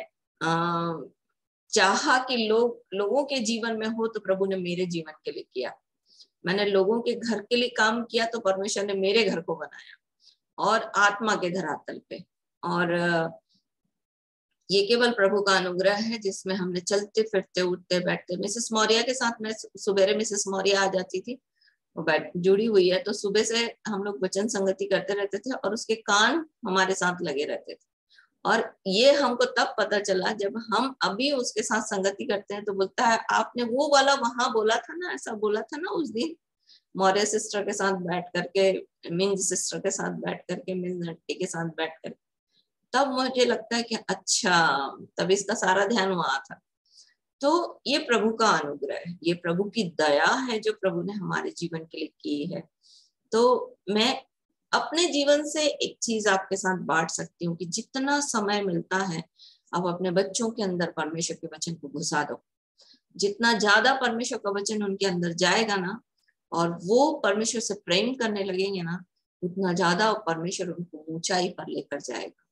चाहा कि लोगों के जीवन में हो, तो प्रभु ने मेरे जीवन के लिए किया। मैंने लोगों के घर के लिए काम किया तो परमेश्वर ने मेरे घर को बनाया, और आत्मा के धरातल पे। और ये केवल प्रभु का अनुग्रह है जिसमें हमने चलते फिरते उठते बैठते, मिसेस मौर्या के साथ मैं सुबेरे मिसेस मौर्या आ जाती थी, वो जुड़ी हुई है, तो सुबह से हम लोग वचन संगति करते रहते थे और उसके कान हमारे साथ लगे रहते थे। और ये हमको तब पता चला जब हम अभी उसके साथ संगति करते हैं, तो बोलता है आपने वो वाला वहां बोला था ना, ऐसा बोला था ना उस दिन, मौर्य सिस्टर के साथ बैठ करके, मिंज सिस्टर के साथ बैठ करके, मिंज आंटी के साथ बैठ करके। तब मुझे लगता है कि अच्छा, तब इसका सारा ध्यान वहां था। तो ये प्रभु का अनुग्रह है, ये प्रभु की दया है जो प्रभु ने हमारे जीवन के लिए की है। तो मैं अपने जीवन से एक चीज आपके साथ बांट सकती हूँ कि जितना समय मिलता है आप अपने बच्चों के अंदर परमेश्वर के वचन को घुसा दो। जितना ज्यादा परमेश्वर का वचन उनके अंदर जाएगा ना, और वो परमेश्वर से प्रेम करने लगेंगे ना, उतना ज्यादा परमेश्वर उनको ऊंचाई पर लेकर जाएगा।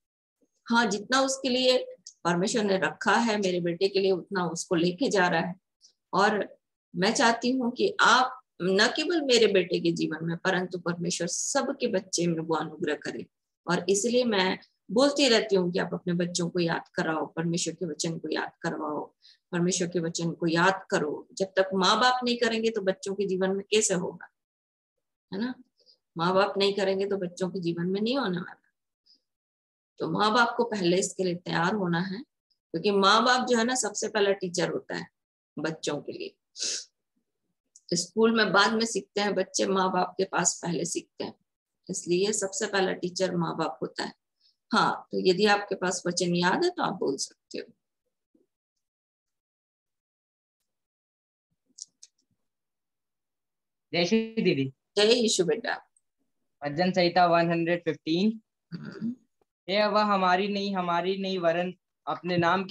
हाँ, जितना उसके लिए परमेश्वर ने रखा है मेरे बेटे के लिए, उतना उसको लेके जा रहा है। और मैं चाहती हूँ कि आप न केवल मेरे बेटे के जीवन में, परंतु परमेश्वर सबके बच्चे में वो अनुग्रह करे। और इसलिए मैं बोलती रहती हूँ कि आप अपने बच्चों को याद कराओ, परमेश्वर के वचन को याद करवाओ, परमेश्वर के वचन को याद करो। जब तक माँ बाप नहीं करेंगे तो बच्चों के जीवन में कैसे होगा, है ना। माँ बाप नहीं करेंगे तो बच्चों के जीवन में नहीं होने वाला। तो माँ बाप को पहले इसके लिए तैयार होना है, क्योंकि माँ बाप जो है ना सबसे पहला टीचर होता है बच्चों के लिए। स्कूल में बाद में सीखते हैं बच्चे, माँ बाप के पास पहले सीखते हैं, इसलिए सबसे पहला टीचर माँ बाप होता है। हाँ, तो यदि आपके पास वचन याद है तो आप बोल सकते हो। जय श्री दीदी। जय यीशु बेटा। भजन संहिता 115। यह वह हमारी नहीं वरन अपने नाम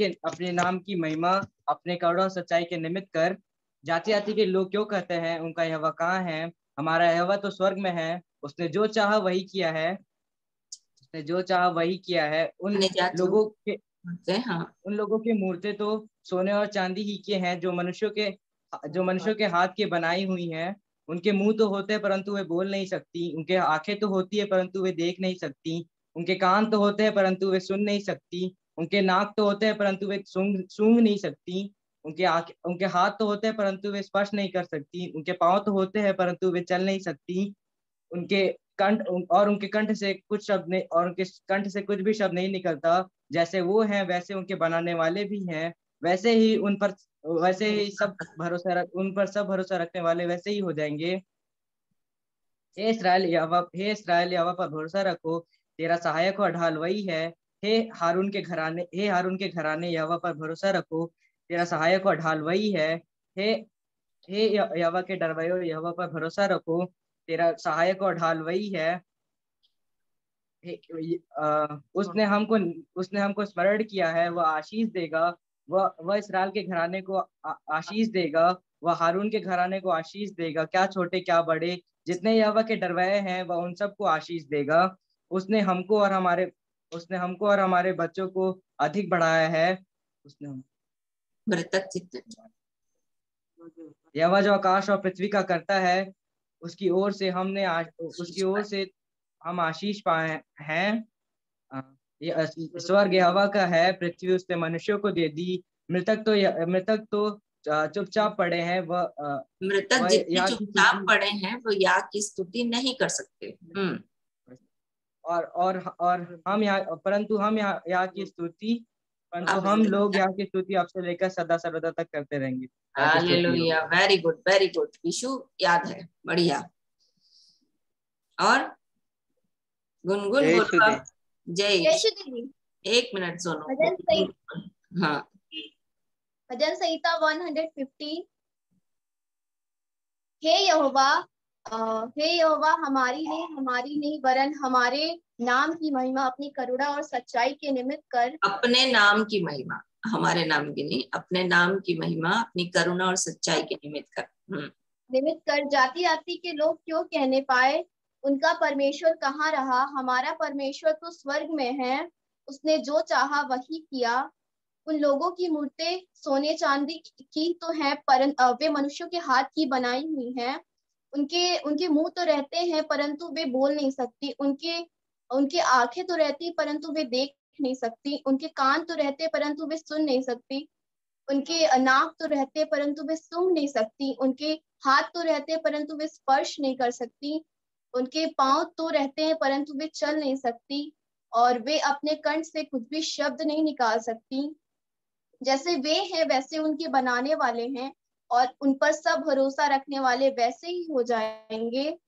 की महिमा अपने करुणा सच्चाई के निमित्त कर। जाति जाति के लोग क्यों कहते हैं उनका यहोवा कहाँ है? हमारा यहोवा तो स्वर्ग में है। उसने जो चाहा वही किया है। उन लोगों के मूर्तें तो सोने और चांदी ही के हैं, जो मनुष्यों के हाथ की बनाई हुई हैं। उनके मुंह तो होते हैं परंतु वे बोल नहीं सकती। उनके आंखें तो होती है परंतु वे देख नहीं सकती। उनके कान तो होते हैं परंतु वे सुन नहीं सकती। उनके नाक तो होते हैं परंतु वे सूंघ नहीं सकती। उनके हाथ तो होते हैं परंतु वे स्पर्श नहीं कर सकती। उनके पांव तो होते हैं परंतु वे चल नहीं सकती। उनके कंठ से कुछ कुछ भी शब्द नहीं निकलता। जैसे वो हैं वैसे उनके बनाने वाले भी हैं। वैसे ही उन पर सब भरोसा रखने वाले वैसे ही हो जाएंगे। हे इस्राएल यहोवा पर भरोसा रखो, तेरा सहायक और ढाल वही है। हे हारून के घराने यहोवा पर भरोसा रखो, तेरा सहायक और ढाल वही है। हे यहोवा के डरवैयो यहोवा पर भरोसा रखो, तेरा सहायक और ढाल वही है। उसने हमको स्मरण किया है, वह आशीष देगा। वह इस्राएल के घराने को आशीष देगा, वह हारून के घराने को आशीष देगा। क्या छोटे क्या बड़े, जितने यहोवा के डरवैये हैं वह उन सबको आशीष देगा। उसने हमको और हमारे बच्चों को अधिक बढ़ाया है। यहोवा जो आकाश और पृथ्वी का करता है, उसकी ओर से हम आशीष पाए हैं। स्वर्ग यहोवा का है, पृथ्वी उसने मनुष्यों को दे दी। मृतक तो चुपचाप पड़े हैं। मृतक जितने चुपचाप पड़े हैं वो याह की स्तुति नहीं कर सकते। और हम लोग यहाँ की स्तुति आपसे लेकर सदा सर्वदा तक करते रहेंगे। हालेलुया, वेरी गुड विशु, याद है, बढ़िया। और गुनगुन बोलो। जय दीदी। 1 मिनट सुनो। हाँ, भजन संहिता 115। हे यहोवा हमारी नहीं वरन हमारे नाम की महिमा अपनी करुणा और सच्चाई के निमित्त कर। अपने नाम की महिमा, हमारे नाम की नहीं, अपने नाम की महिमा अपनी करुणा और सच्चाई के निमित्त कर। जाति जाति के लोग क्यों कहने पाए उनका परमेश्वर कहाँ रहा? हमारा परमेश्वर तो स्वर्ग में है। उसने जो चाहा वही किया। उन लोगों की मूर्तें सोने चांदी की तो है, परंतु वे मनुष्यों के हाथ की बनाई हुई हैं। उनके मुंह तो रहते हैं परंतु वे बोल नहीं सकती। उनके आंखें तो रहती परंतु वे देख नहीं सकती। उनके कान तो रहते परंतु वे सुन नहीं सकती। उनके नाक तो रहते परंतु वे सूंघ नहीं सकती। उनके हाथ तो रहते परंतु वे स्पर्श नहीं कर सकती। उनके पांव तो रहते हैं परंतु वे चल नहीं सकती। और वे अपने कंठ से कुछ भी शब्द नहीं निकाल सकती। जैसे वे हैं वैसे उनके बनाने वाले हैं, और उन पर सब भरोसा रखने वाले वैसे ही हो जाएंगे।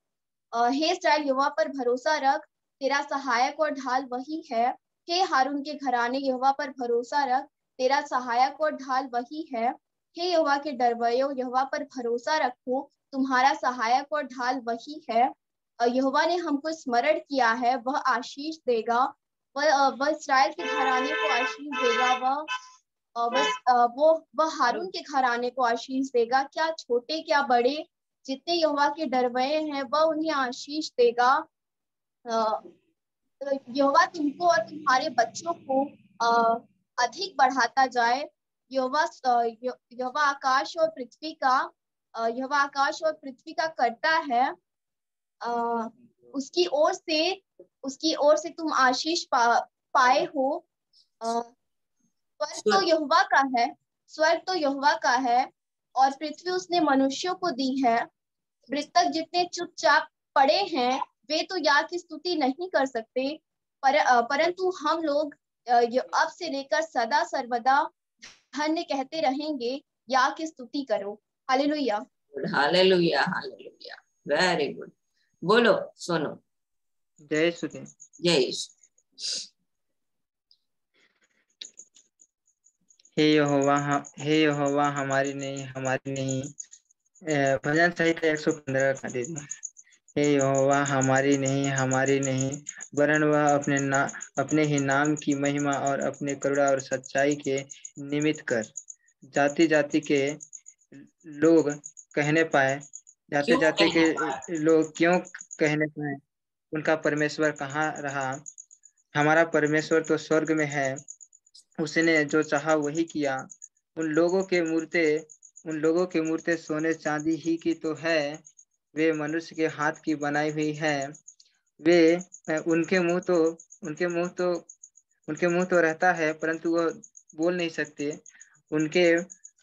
हे इस्राएल यहोवा पर भरोसा रख, तेरा सहायक और ढाल वही है। हे हारून के घराने यहोवा पर भरोसा रख, तेरा सहायक और ढाल वही है। हे यहोवा के डरवैयो यहोवा पर भरोसा रखो, तुम्हारा सहायक और ढाल वही है। यहोवा ने हमको स्मरण किया है, वह आशीष देगा। वह इस्राएल के घराने को आशीष देगा। वह हारून के घराने को आशीष देगा। क्या छोटे क्या बड़े, जितने यहोवा के डरवैये हैं वह उन्हें आशीष देगा। यहोवा तुमको और तुम्हारे बच्चों को अधिक बढ़ाता जाए। यहोवा आकाश और पृथ्वी का करता है। उसकी ओर से तुम आशीष पाए हो। स्वर्ग तो यहोवा का है, स्वर्ग तो यहोवा का है और पृथ्वी उसने मनुष्यों को दी है। मृतक जितने चुपचाप पड़े हैं वे तो याह की स्तुति नहीं कर सकते, परंतु हम लोग अब से लेकर सदा सर्वदा धन्य कहते रहेंगे, याह की स्तुति करो। Hallelujah, hallelujah, hallelujah, very good. बोलो सोनो। जय सुधे। जय यीशु। हे यहोवा हमारी नहीं। भजन संहिता 115 का दे दो। हे यहोवा हमारी नहीं, वरन वह अपने ही नाम की महिमा और अपने करुणा और सच्चाई के निमित्त कर जाति जाति के लोग कहने पाए, जाति जाति के लोग क्यों कहने पाए, उनका परमेश्वर कहाँ रहा। हमारा परमेश्वर तो स्वर्ग में है, उसने जो चाहा वही किया। उन लोगों के मूर्तें सोने चांदी ही की तो है, वे मनुष्य के हाथ की बनाई हुई है। वे उनके मुंह तो रहता है परंतु वह बोल नहीं सकते। उनके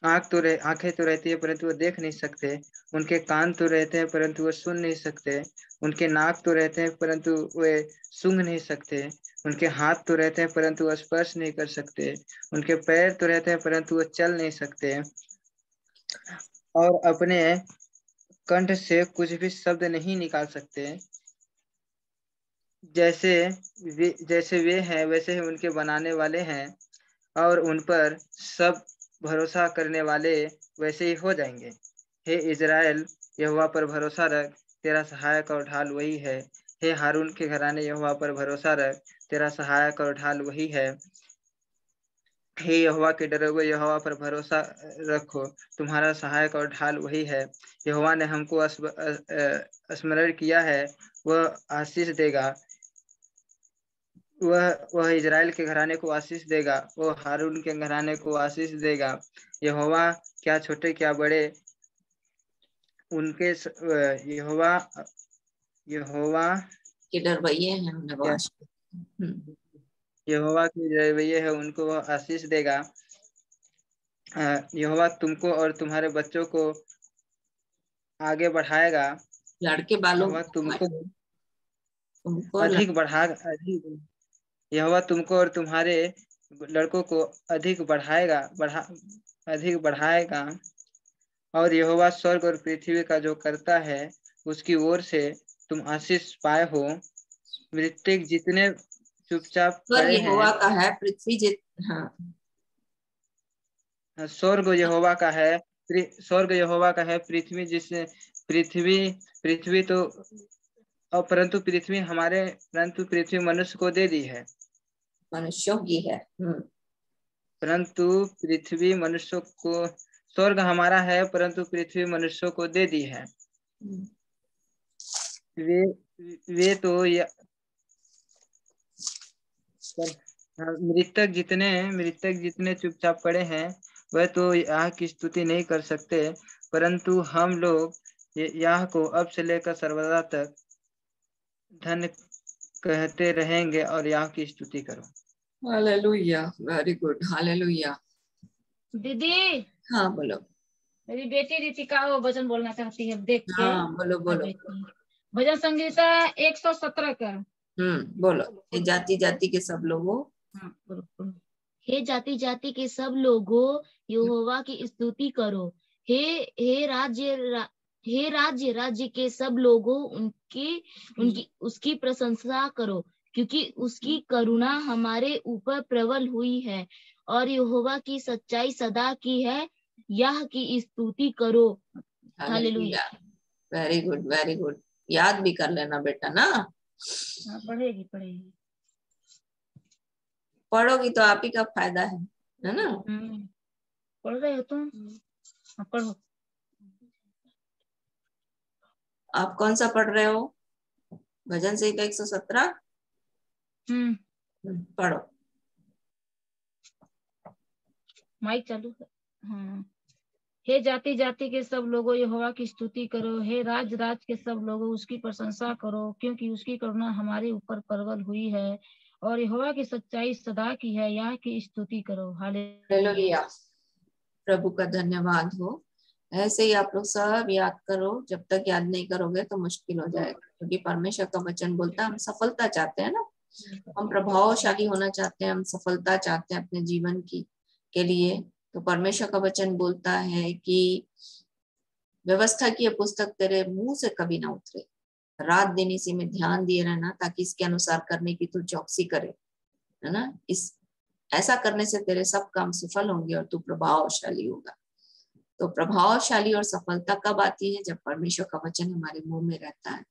आंखें तो रहती है परंतु वो देख नहीं सकते। उनके कान तो रहते हैं परंतु वो सुन नहीं सकते। उनके नाक तो रहते हैं परंतु वे सूंघ नहीं सकते। उनके हाथ तो रहते हैं परंतु वो स्पर्श नहीं कर सकते। उनके पैर तो रहते हैं परंतु वो चल नहीं सकते और अपने कंठ से कुछ भी शब्द नहीं निकाल सकते। जैसे वे हैं वैसे ही उनके बनाने वाले हैं और उन पर सब भरोसा करने वाले वैसे ही हो जाएंगे। हे इज़राइल, यहोवा पर भरोसा रख, तेरा सहायक और ढाल वही है। हे हारून के घराने, यहोवा पर भरोसा रख, तेरा सहायक और ढाल वही है। हे यहोवा के डरोगे, यहोवा पर भरोसा रखो, तुम्हारा सहायक और ढाल वही है। यहोवा ने हमको स्मरण किया है, वह आशीष देगा। वह इजराइल के घराने को आशीष देगा, वह हारून के घराने को आशीष देगा। यहोवा क्या छोटे क्या बड़े, उनके यहोवा के डरवैये हैं। यहोवा के डरवैये है, उनको वह आशीष देगा। यहोवा तुमको और तुम्हारे बच्चों को आगे बढ़ाएगा। लड़के बालों तुमको अधिक यहोवा तुमको और तुम्हारे लड़कों को अधिक बढ़ाएगा। और यहोवा स्वर्ग और पृथ्वी का जो करता है उसकी ओर से तुम आशीष पाए हो। मृतक जितने चुपचाप पड़े हैं, यहोवा का है, पृथ्वी स्वर्ग यहोवा का है, पृथ्वी तो और परंतु पृथ्वी मनुष्य को दे दी है, मनुष्यों की है। परंतु पृथ्वी मनुष्यों को, स्वर्ग हमारा है परंतु पृथ्वी मनुष्यों को दे दी है। वे तो मृतक जितने चुपचाप पड़े हैं वह तो याह की स्तुति नहीं कर सकते, परंतु हम लोग याह को अब से लेकर सर्वदा तक धन्य कहते रहेंगे और याह की स्तुति करो। Hallelujah, very good, hallelujah. दीदी, हाँ बोलो। मेरी बेटी रितिका वो भजन बोलना चाहती है, देख के। हाँ बोलो बोलो। भजन संगीता 117 का। बोलो। हे जाति जाति के सब लोगों, हे जाति जाति के सब लोगों यहोवा की स्तुति करो। हे राज्य के सब लोगों उसकी प्रशंसा करो, क्योंकि उसकी करुणा हमारे ऊपर प्रबल हुई है और यहोवा की सच्चाई सदा की है, यह की स्तुति करो। Hallelujah. Very good, very good. याद भी कर लेना बेटा ना। पढ़ेगी पढ़ोगी तो आप ही का फायदा है ना। पढ़ रहे हो तुम? पढ़ो। आप कौन सा पढ़ रहे हो? भजन संहिता 117। पढ़ो। माइक चालू है। हाँ। हे जाति जाति के सब लोगों यहोवा की स्तुति करो। हे राज के सब लोगों उसकी प्रशंसा करो, क्योंकि उसकी करुणा हमारे ऊपर प्रबल हुई है और यहोवा की सच्चाई सदा की है, यह की स्तुति करो। हालेलुया। प्रभु का धन्यवाद हो। ऐसे ही आप लोग सब याद करो, जब तक याद नहीं करोगे तो मुश्किल हो जाएगा, क्योंकि परमेश्वर का वचन बोलता है हम सफलता चाहते हैं ना, हम प्रभावशाली होना चाहते हैं, हम सफलता चाहते हैं अपने जीवन की के लिए। तो परमेश्वर का वचन बोलता है कि व्यवस्था की यह पुस्तक तेरे मुंह से कभी ना उतरे, रात दिन इसी में ध्यान दिए रहना, ताकि इसके अनुसार करने की तू चौकसी करे, है ना। ऐसा करने से तेरे सब काम सफल होंगे और तू प्रभावशाली होगा। तो प्रभावशाली और सफलता कब आती है? जब परमेश्वर का वचन हमारे मुंह में रहता है।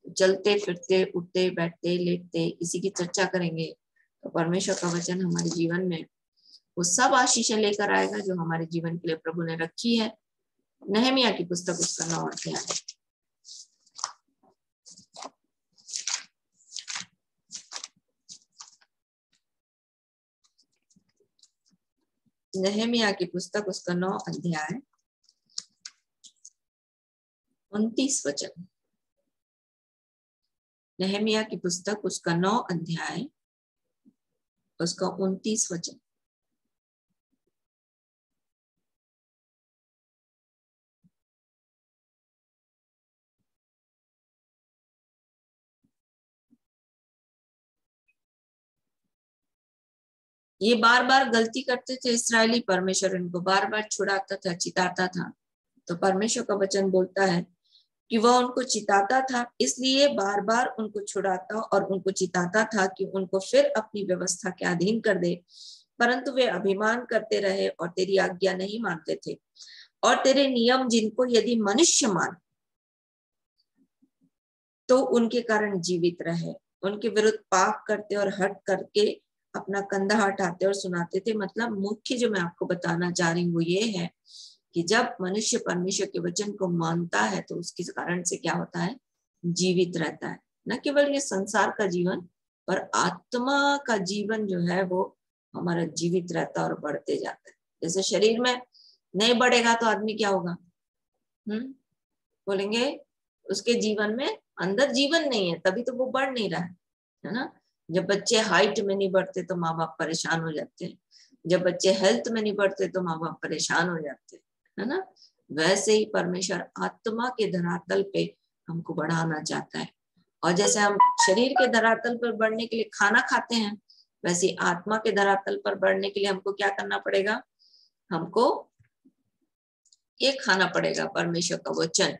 चलते फिरते, उठते बैठते लेटते इसी की चर्चा करेंगे तो परमेश्वर का वचन हमारे जीवन में वो सब आशीषें लेकर आएगा जो हमारे जीवन के लिए प्रभु ने रखी है। नहमिया की पुस्तक उसका 9 अध्याय। नहमिया की पुस्तक उसका 9 अध्याय 29 वचन। नहमिया की पुस्तक उसका 9 अध्याय उसका 29 वचन। ये बार बार गलती करते थे इस्राएली, परमेश्वर इनको बार बार छुड़ाता था, चिताता था। तो परमेश्वर का वचन बोलता है कि वह उनको चिताता था, इसलिए बार बार उनको छुड़ाता और उनको चिताता था कि उनको फिर अपनी व्यवस्था के अधीन कर दे। परंतु वे अभिमान करते रहे और तेरी आज्ञा नहीं मानते थे, और तेरे नियम जिनको यदि मनुष्य मान तो उनके कारण जीवित रहे, उनके विरुद्ध पाप करते और हट करके अपना कंधा हटाते और सुनाते थे। मतलब मुख्य जो मैं आपको बताना चाह रही हूँ वो ये है कि जब मनुष्य परमेश्वर के वचन को मानता है तो उसके कारण से क्या होता है? जीवित रहता है। न केवल ये संसार का जीवन, पर आत्मा का जीवन जो है वो हमारा जीवित रहता है और बढ़ते जाता है। जैसे शरीर में नहीं बढ़ेगा तो आदमी क्या होगा? बोलेंगे उसके जीवन में अंदर जीवन नहीं है, तभी तो वो बढ़ नहीं रहा है ना। जब बच्चे हाइट में नहीं बढ़ते तो माँ बाप परेशान हो जाते हैं, जब बच्चे हेल्थ में नहीं बढ़ते तो माँ बाप परेशान हो जाते हैं, है ना। वैसे ही परमेश्वर आत्मा के धरातल पे हमको बढ़ाना चाहता है, और जैसे हम शरीर के धरातल पर बढ़ने के लिए खाना खाते हैं, वैसे आत्मा के धरातल पर बढ़ने के लिए हमको क्या करना पड़ेगा? हमको ये खाना पड़ेगा, परमेश्वर का वचन।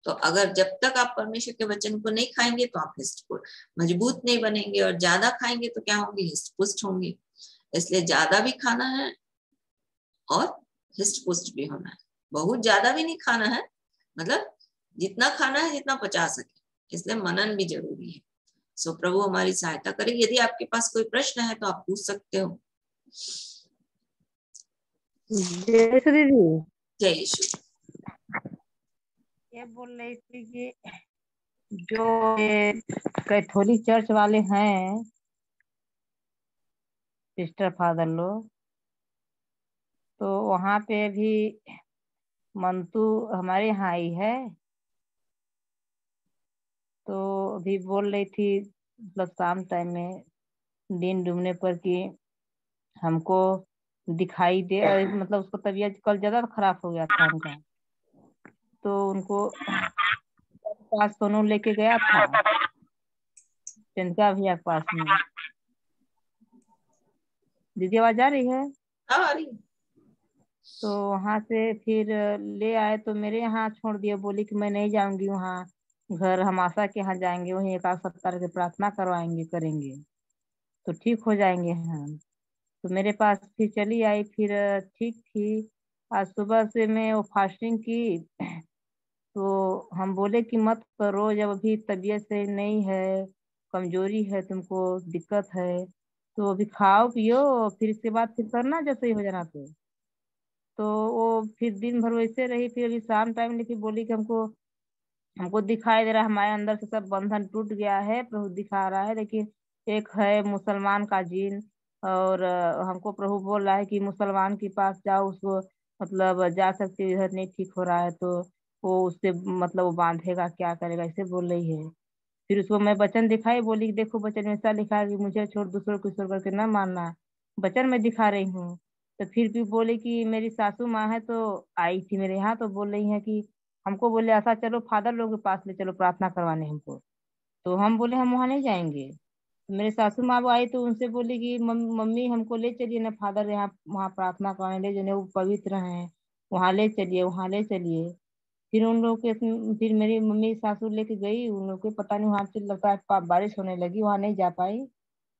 तो अगर जब तक आप परमेश्वर के वचन को नहीं खाएंगे तो आप मजबूत नहीं बनेंगे, और ज्यादा खाएंगे तो क्या होंगे? हिष्ट-पुष्ट होंगे। इसलिए ज्यादा भी खाना है और हिष्ट-पुष्ट भी होना है। बहुत ज्यादा भी नहीं खाना है, मतलब जितना खाना है जितना पचा सके, इसलिए मनन भी जरूरी है। सो प्रभु हमारी सहायता करे। यदि आपके पास कोई प्रश्न है तो आप पूछ सकते हो। जय श्री दीदी, जय यीशु। ये बोल रही थी कि जो ये कैथोलिक चर्च वाले हैं सिस्टर फादर लोग, तो वहाँ पे भी मंतु हमारे यहाँ आई है, तो अभी बोल रही थी मतलब शाम टाइम में दिन डूबने पर कि हमको दिखाई दे, मतलब उसको तबीयत कल ज्यादा खराब हो गया था उनका, तो उनको पास सोनू लेके गया था चंद्रिका भैया के पास में। दीदी आवाज आ रही है? आ रही। तो वहां से फिर ले आए तो मेरे यहाँ छोड़ दिया, बोली कि मैं नहीं जाऊंगी वहाँ, घर हम आशा के यहाँ जाएंगे, वहीं 1 सप्ताह की प्रार्थना करवाएंगे करेंगे तो ठीक हो जाएंगे हम। तो मेरे पास फिर चली आई, फिर ठीक थी। आज सुबह से मैं वो फास्टिंग की, तो हम बोले कि मत करो, जब अभी तबीयत सही नहीं है, कमजोरी है, तुमको दिक्कत है, तो अभी खाओ पियो, फिर इसके बाद फिर करना जब सही हो जाना तो वो फिर दिन भर वैसे रही। फिर अभी शाम टाइम लेके बोली कि हमको हमको दिखाई दे रहा है हमारे अंदर से सब बंधन टूट गया है, प्रभु दिखा रहा है, लेकिन एक है मुसलमान का जीन, और हमको प्रभु बोल रहा है कि मुसलमान के पास जाओ, उसको मतलब जा सकते, इधर नहीं ठीक हो रहा है तो वो उससे मतलब वो बांधेगा, क्या करेगा, ऐसे बोल रही है। फिर उसको मैं वचन दिखाई, बोली कि देखो वचन में ऐसा लिखा है कि मुझे छोड़ दूसरों को ईश्वर करके न मानना, वचन में दिखा रही हूँ। तो फिर भी बोले कि मेरी सासू माँ है, तो आई थी मेरे यहाँ, तो बोल रही है कि हमको बोले ऐसा, चलो फादर लोग के पास ले चलो प्रार्थना करवाने हमको। तो हम बोले हम वहाँ नहीं जाएंगे। तो मेरे सासू माँ वो आई तो उनसे बोली कि मम्मी हमको ले चलिए ना फादर यहाँ, वहाँ प्रार्थना करवाने ले जाने, वो पवित्र हैं, वहाँ ले चलिए, वहाँ ले चलिए। फिर उन लोग के फिर मेरी मम्मी सासू लेके गई उन लोग के, पता नहीं वहाँ से लगता है बारिश होने लगी, वहाँ नहीं जा पाई।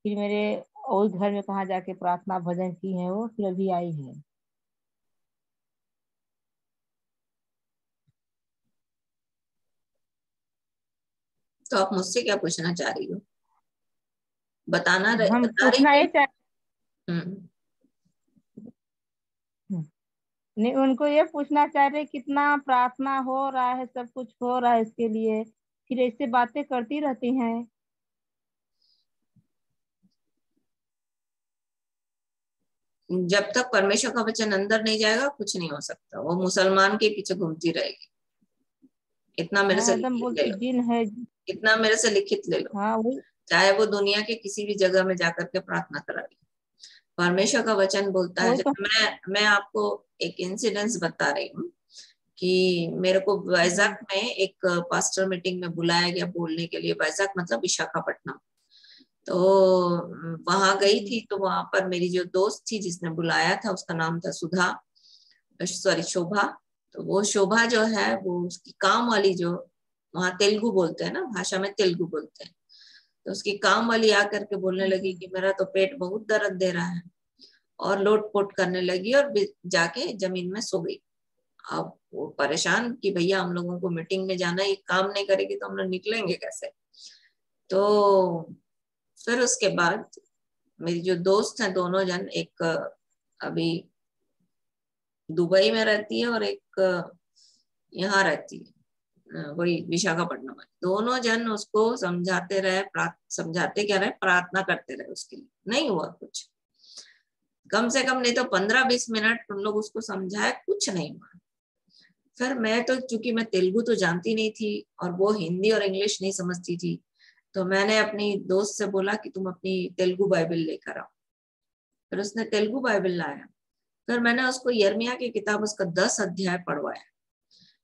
फिर मेरे और घर में कहाँ जाके प्रार्थना भजन की है वो, फिर अभी आई है। तो आप मुझसे क्या पूछना चाह रही हो? हम बता रही पूछना थी। ये चाह नहीं, उनको ये पूछना चाह रहे कितना प्रार्थना हो रहा है, सब कुछ हो रहा है इसके लिए, फिर ऐसे बातें करती रहती हैं। जब तक परमेश्वर का वचन अंदर नहीं जाएगा कुछ नहीं हो सकता। वो मुसलमान के पीछे घूमती रहेगी। इतना मेरे से एकदम लिखित ले बोलती लो, जिन है। इतना मेरे से लिखित ले लो। हाँ वही। चाहे वो दुनिया के किसी भी जगह में जाकर के प्रार्थना करा रही, परमेश्वर का वचन बोलता है। वही तो। जब मैं आपको एक इंसिडेंस बता रही हूँ कि मेरे को वैजाग में एक पास्टर मीटिंग में बुलाया गया बोलने के लिए। वैजाग मतलब विशाखापट्टनम। तो वहां गई थी, तो वहां पर मेरी जो दोस्त थी जिसने बुलाया था, उसका नाम था शोभा। तो वो शोभा जो है, वो उसकी काम वाली, जो वहां तेलुगु बोलते हैं ना, भाषा में तेलुगु बोलते हैं, तो उसकी काम वाली आकर के बोलने लगी कि मेरा तो पेट बहुत दर्द दे रहा है, और लोट पोट करने लगी और जाके जमीन में सो गई। अब वो परेशान कि भैया हम लोगों को मीटिंग में जाना है, ये काम नहीं करेगी तो हम लोग निकलेंगे कैसे। तो फिर उसके बाद मेरी जो दोस्त हैं दोनों जन, एक अभी दुबई में रहती है और एक यहाँ रहती है, वही विशाखापट्टनम में। दोनों जन उसको समझाते रहे, समझाते क्या रहे, प्रार्थना करते रहे उसके लिए। नहीं हुआ कुछ, कम से कम नहीं तो 15-20 मिनट उन लोग उसको समझाए, कुछ नहीं हुआ। फिर मैं तो, चूंकि मैं तेलुगु तो जानती नहीं थी और वो हिंदी और इंग्लिश नहीं समझती थी, तो मैंने अपनी दोस्त से बोला कि तुम अपनी तेलुगु बाइबल लेकर आओ। फिर उसने तेलुगु बाइबल लाया। फिर मैंने उसको यिर्मयाह की किताब उसका 10 अध्याय पढ़वाया।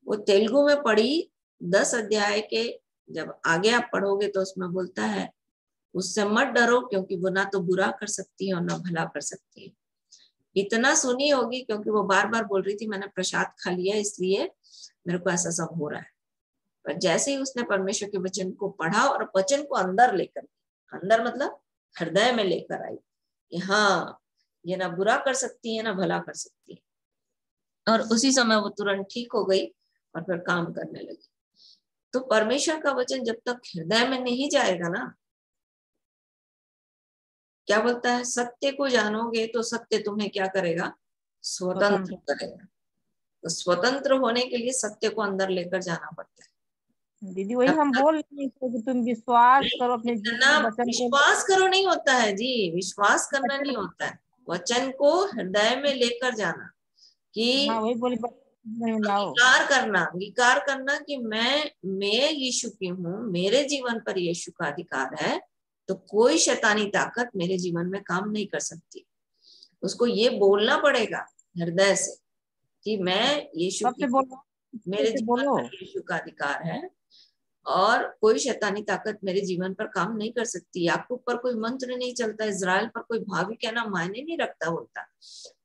वो तेलुगु में पढ़ी 10 अध्याय के। जब आगे आप पढ़ोगे तो उसमें बोलता है, उससे मत डरो क्योंकि वो ना तो बुरा कर सकती है और ना भला कर सकती है। इतना सुनी होगी क्योंकि वो बार बार बोल रही थी मैंने प्रसाद खा लिया इसलिए मेरे को ऐसा सब हो रहा है। पर जैसे ही उसने परमेश्वर के वचन को पढ़ा और वचन को अंदर लेकर, अंदर मतलब हृदय में लेकर आई कि हाँ, ये ना बुरा कर सकती है ना भला कर सकती है, और उसी समय वो तुरंत ठीक हो गई और फिर काम करने लगी। तो परमेश्वर का वचन जब तक हृदय में नहीं जाएगा ना, क्या बोलता है, सत्य को जानोगे तो सत्य तुम्हें क्या करेगा, स्वतंत्र करेगा। तो स्वतंत्र होने के लिए सत्य को अंदर लेकर जाना पड़ता है। दीदी वही हम बोल रहे हैं कि तुम विश्वास करो अपने इतना वचन को। विश्वास करो नहीं होता है जी, विश्वास करना नहीं होता है, वचन को हृदय में लेकर जाना कि हाँ वही बोली लाओ। अंगीकार करना कि मैं यीशु की हूँ, मेरे जीवन पर यीशु का अधिकार है, तो कोई शैतानी ताकत मेरे जीवन में काम नहीं कर सकती। उसको ये बोलना पड़ेगा हृदय से कि मैं यीशु की, मेरे जीवन पर यीशु का अधिकार है और कोई शैतानी ताकत मेरे जीवन पर काम नहीं कर सकती। याकूब पर कोई मंत्र नहीं चलता, इजराइल पर कोई भावी कहना मायने नहीं रखता बोलता।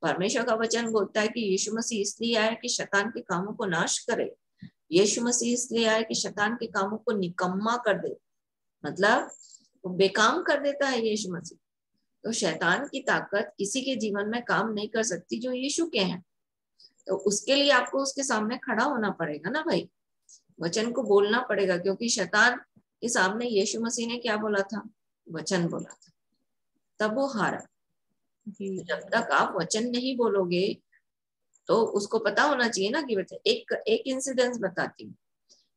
परमेश्वर का वचन बोलता है कि यीशु मसीह इसलिए आया कि शैतान के कामों को नाश करे। यीशु मसीह इसलिए आया कि शैतान के कामों को निकम्मा कर दे, मतलब वो बेकाम कर देता है यीशु मसीह। तो शैतान की ताकत किसी के जीवन में काम नहीं कर सकती जो यीशु के हैं। तो उसके लिए आपको उसके सामने खड़ा होना पड़ेगा ना भाई, वचन को बोलना पड़ेगा, क्योंकि शैतान के सामने यीशु मसीह ने क्या बोला था, वचन बोला था, तब वो हारा। जब तक आप वचन नहीं बोलोगे तो उसको पता होना चाहिए ना कि बच्चे। एक इंसिडेंस बताती हूँ।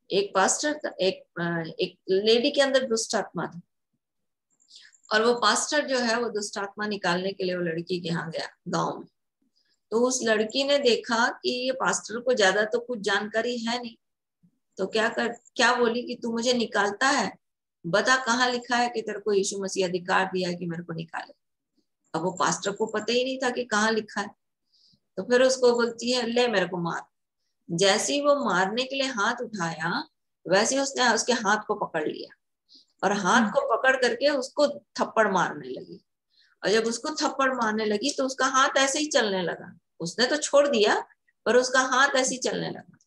एक पास्टर था, एक लेडी के अंदर दुष्ट आत्मा था, और वो पास्टर जो है वो दुष्ट आत्मा निकालने के लिए वो लड़की के यहाँ गया गांव में। तो उस लड़की ने देखा कि ये पास्टर को ज्यादा तो कुछ जानकारी है नहीं, तो क्या बोली कि तू मुझे निकालता है, बता कहाँ लिखा है कि तेरे को यीशु मसीह अधिकार दिया है कि मेरे को निकाले। अब वो पास्टर को पता ही नहीं था कि कहाँ लिखा है, तो फिर उसको बोलती है ले मेरे को मार। जैसे ही वो मारने के लिए हाथ उठाया वैसे ही उसने उसके हाथ को पकड़ लिया और हाथ को पकड़ करके उसको थप्पड़ मारने लगी। और जब उसको थप्पड़ मारने लगी तो उसका हाथ ऐसे ही चलने लगा। उसने तो छोड़ दिया पर उसका हाथ ऐसे ही चलने लगा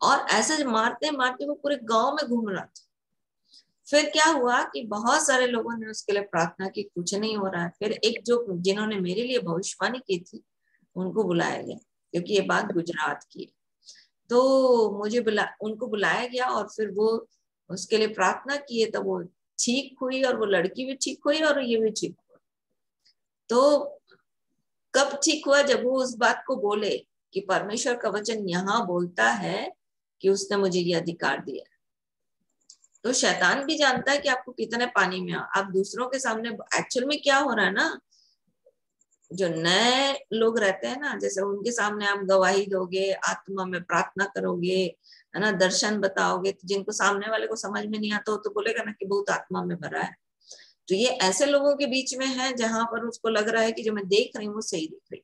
और ऐसे मारते मारते वो पूरे गांव में घूम रहा था। फिर क्या हुआ कि बहुत सारे लोगों ने उसके लिए प्रार्थना की, कुछ नहीं हो रहा है। फिर एक जो जिन्होंने मेरे लिए भविष्यवाणी की थी उनको बुलाया गया, क्योंकि ये बात गुजरात की है। तो उनको बुलाया गया और फिर वो उसके लिए प्रार्थना किए, तो वो ठीक हुई और वो लड़की भी ठीक हुई और ये भी ठीक हुआ। तो कब ठीक हुआ? जब वो उस बात को बोले कि परमेश्वर का वचन यहाँ बोलता है कि उसने मुझे ये अधिकार दिया। तो शैतान भी जानता है कि आपको कितने पानी में आप दूसरों के सामने। एक्चुअल में क्या हो रहा है ना, जो नए लोग रहते हैं ना, जैसे उनके सामने आप गवाही दोगे, आत्मा में प्रार्थना करोगे, है ना, दर्शन बताओगे, तो जिनको सामने वाले को समझ में नहीं आता हो तो बोलेगा ना कि बहुत आत्मा में भरा है। तो ये ऐसे लोगों के बीच में है जहां पर उसको लग रहा है कि जो मैं देख रही हूँ वो सही दिख रही,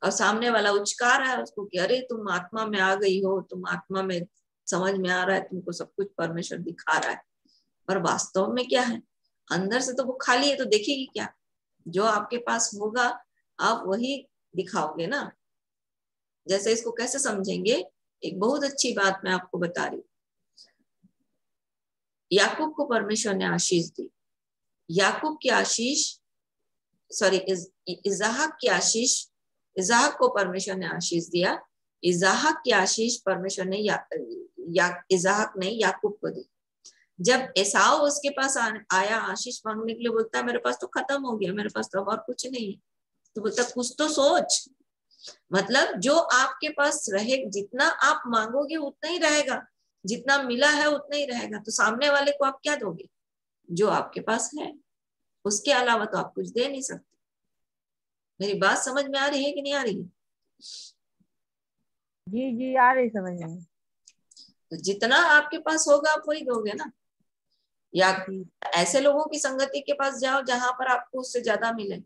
और सामने वाला उचका रहा है उसको कि अरे तुम आत्मा में आ गई हो, तुम आत्मा में समझ में आ रहा है, तुमको सब कुछ परमेश्वर दिखा रहा है। पर वास्तव में क्या है, अंदर से तो वो खाली है, तो देखेगी क्या? जो आपके पास होगा आप वही दिखाओगे ना। जैसे इसको कैसे समझेंगे, एक बहुत अच्छी बात मैं आपको बता रही हूँ। याकूब को परमेश्वर ने आशीष दी। याकूब की आशीष, सॉरी, इज़हाक की आशीष, इज़हाक को परमेश्वर ने आशीष दिया। इज़हाक की आशीष परमेश्वर ने इज़हाक ने याकूब को दी। जब एसाव उसके पास आया आशीष मांगने के लिए, बोलता है मेरे पास तो खत्म हो गया, मेरे पास तो और कुछ नहीं है। तो बोलता कुछ तो सोच, मतलब जो आपके पास रहे, जितना आप मांगोगे उतना ही रहेगा, जितना मिला है उतना ही रहेगा। तो सामने वाले को आप क्या दोगे? जो आपके पास है, उसके अलावा तो आप कुछ दे नहीं सकते। मेरी बात समझ में आ रही है कि नहीं आ रही है? जी जी आ रही समझ में। तो जितना आपके पास होगा आप वही दोगे ना। या ऐसे लोगों की संगति के पास जाओ जहां पर आपको उससे ज्यादा मिले,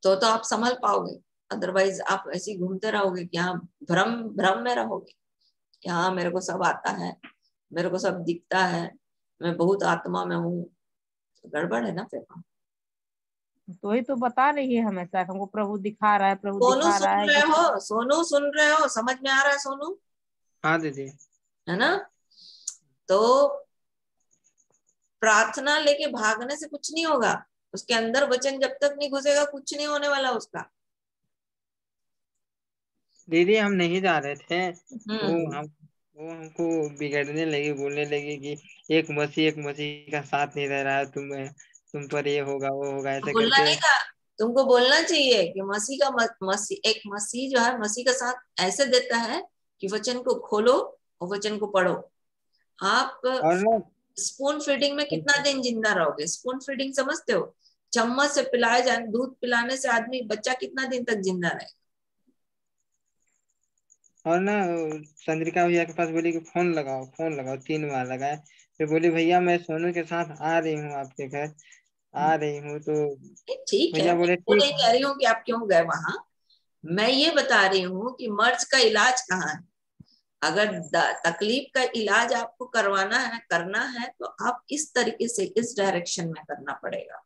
तो आप संभल पाओगे। अदरवाइज आप ऐसे ही घूमते रहोगे कि हाँ, भ्रम में रहोगे कि हाँ मेरे को सब आता है, मेरे को सब दिखता है, मैं बहुत आत्मा में हूँ। तो गड़बड़ है ना फिर। तो ही तो बता रही है हमेशा हमको प्रभु दिखा रहा है, प्रभु सोनू दिखा रहा सुन है रहे कि हो? सोनू सुन रहे हो? समझ में आ रहा है सोनू? हाँ दीदी। है ना? तो प्रार्थना लेके भागने से कुछ नहीं होगा। उसके अंदर वचन जब तक नहीं घुसेगा कुछ नहीं होने वाला उसका। दीदी हम नहीं जा रहे थे, वो हमको बिगड़ने लगी, बोलने लगी कि एक मसीह का साथ नहीं दे रहा है, तुम पर ये होगा वो होगा, ऐसे बोलना करके। नहीं था, तुमको बोलना चाहिए कि एक मसीह जो है मसीह का साथ ऐसे देता है कि वचन को खोलो और वचन को पढ़ो। आप और ना स्पून फीडिंग में कितना दिन जिंदा रहोगे? स्पून फीडिंग समझते हो? चम्मच से पिलाए जाए, दूध पिलाने से आदमी, बच्चा कितना दिन तक जिंदा रहेगा? और ना चंद्रिका भैया के पास बोली कि फोन लगाओ 3 बार लगाए। फिर बोली भैया मैं सोनू के साथ आ रही हूँ आपके घर, आ रही हूँ। तो ठीक है, भैया मैं बोले वो ठीक नहीं कह रही हूँ कि आप क्यों गए वहां। मैं ये बता रही हूँ कि मर्ज का इलाज कहाँ है। अगर तकलीफ का इलाज आपको करना है तो आप इस तरीके से, इस डायरेक्शन में करना पड़ेगा।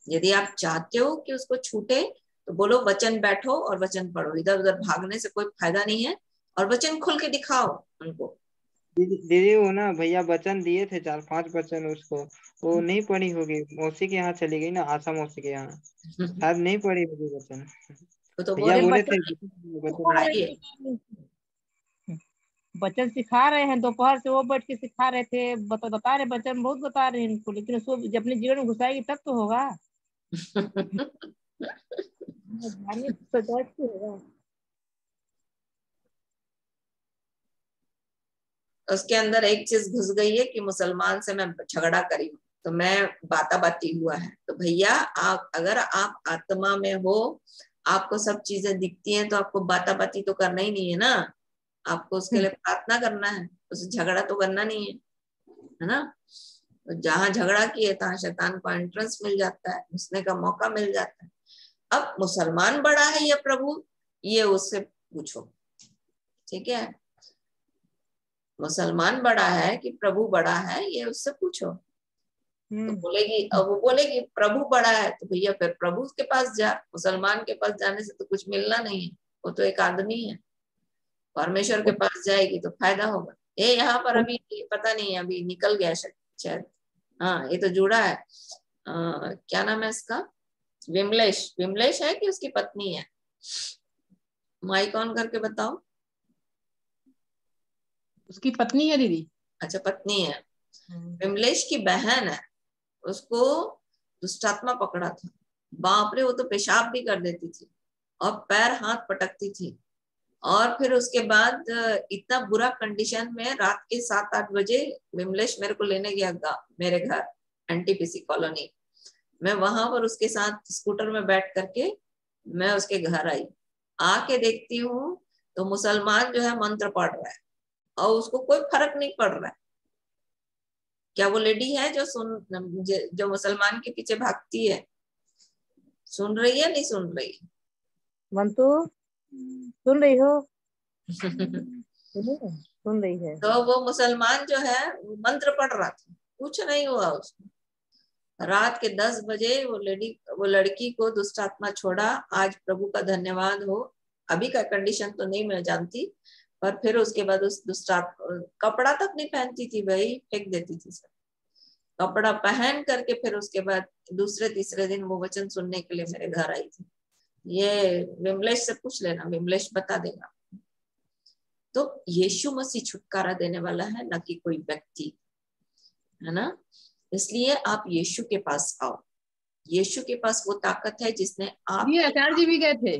यदि आप चाहते हो कि उसको छूटे तो बोलो वचन बैठो और वचन पढ़ो। इधर उधर भागने से कोई फायदा नहीं है, और वचन खुल के दिखाओ उनको। दीदी वो ना भैया वचन दिए थे 4-5 वचन उसको, वो नहीं पढ़ी होगी, मौसी के यहाँ चली गई ना, आशा मौसी के यहाँ, शायद नहीं पढ़ी होगी वचन। तो भैया बोले बोले थे पढ़ाइए। बच्चन सिखा रहे हैं, दोपहर से वो बैठ के सिखा रहे थे, बता रहे बच्चन बहुत बता रहे हैं इनको, लेकिन उसको जब अपने जीवन में घुसाएगी तब तो होगा। जाने तो होगा। उसके अंदर एक चीज घुस गई है कि मुसलमान से मैं झगड़ा करी हूँ, तो मैं बाती हुआ है। तो भैया आप, अगर आप आत्मा में हो, आपको सब चीजें दिखती हैं, तो आपको बाती तो करना ही नहीं है ना। आपको उसके लिए प्रार्थना करना है, उसे झगड़ा तो करना नहीं है ना। तो जहां झगड़ा किए तहां शैतान को एंट्रेंस मिल जाता है, घुसने का मौका मिल जाता है। अब मुसलमान बड़ा है या प्रभु, ये उससे पूछो, ठीक है। मुसलमान बड़ा है कि प्रभु बड़ा है, ये उससे पूछो। तो बोलेगी, अब वो बोलेगी प्रभु बड़ा है, तो भैया फिर प्रभु के पास जा। मुसलमान के पास जाने से तो कुछ मिलना नहीं है, वो तो एक आदमी है। परमेश्वर के पास जाएगी तो फायदा होगा। ये यहाँ पर अभी पता नहीं, अभी निकल गया शायद। हाँ, ये तो जुड़ा है। क्या नाम है इसका? विमलेश। विमलेश है कि उसकी पत्नी है? माइक ऑन करके बताओ। उसकी पत्नी है दीदी। अच्छा, पत्नी है। विमलेश की बहन है, उसको दुष्टात्मा पकड़ा था। बाप रे, वो तो पेशाब भी कर देती थी और पैर हाथ पटकती थी। और फिर उसके बाद इतना बुरा कंडीशन में रात के 7-8 बजे विमलेश मेरे को लेने गया मेरे घर, एनटीपीसी कॉलोनी। मैं वहां पर उसके साथ स्कूटर में बैठ करके मैं उसके घर आई। आके देखती हूँ तो मुसलमान जो है मंत्र पढ़ रहा है और उसको कोई फर्क नहीं पड़ रहा है। क्या वो लेडी है जो मुसलमान के पीछे भागती है? सुन रही है, नहीं सुन रही? मंतु सुन रही हो? सुन रही है। तो वो मुसलमान जो है मंत्र पढ़ रहा था, कुछ नहीं हुआ उसको। रात के 10 बजे वो लड़की को दुष्टात्मा छोड़ा। आज प्रभु का धन्यवाद हो। अभी का कंडीशन तो नहीं मैं जानती, पर फिर उसके बाद उस दुष्टात्मा कपड़ा तक नहीं पहनती थी भाई, फेंक देती थी सब कपड़ा पहन करके। फिर उसके बाद दूसरे तीसरे दिन वो वचन सुनने के लिए मेरे घर आई थी। ये विमलेश से पूछ लेना, विमलेश बता देगा। तो यीशु मसीह छुटकारा देने वाला है, न कि कोई व्यक्ति, है ना। इसलिए आप यीशु के पास आओ। यीशु के पास वो ताकत है जिसने आप। ये आचार्य जी भी गए थे।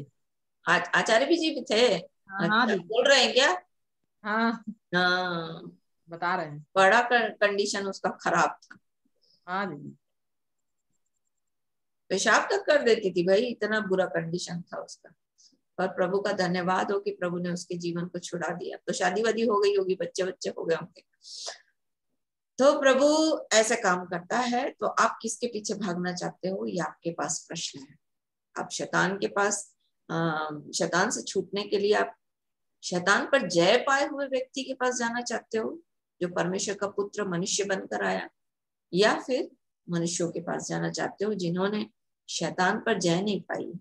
आचार्य जी भी थे? हाँ, अच्छा, बोल रहे हैं क्या? हाँ, हाँ, बता रहे हैं। बड़ा कंडीशन उसका खराब था। हाँ दीदी। पेशाब तक कर देती थी भाई, इतना बुरा कंडीशन था उसका। पर प्रभु का धन्यवाद हो कि प्रभु ने उसके जीवन को छुड़ा दिया। तो शादी वादी हो गई होगी, बच्चे हो गए होंगे। तो प्रभु ऐसे काम करता है। तो आप किसके पीछे भागना चाहते हो, ये आपके पास प्रश्न है। आप शैतान के पास, शैतान से छूटने के लिए आप शैतान पर जय पाए हुए व्यक्ति के पास जाना चाहते हो, जो परमेश्वर का पुत्र मनुष्य बनकर आया, या फिर मनुष्यों के पास जाना चाहते हो जिन्होंने शैतान पर जय नहीं पाई।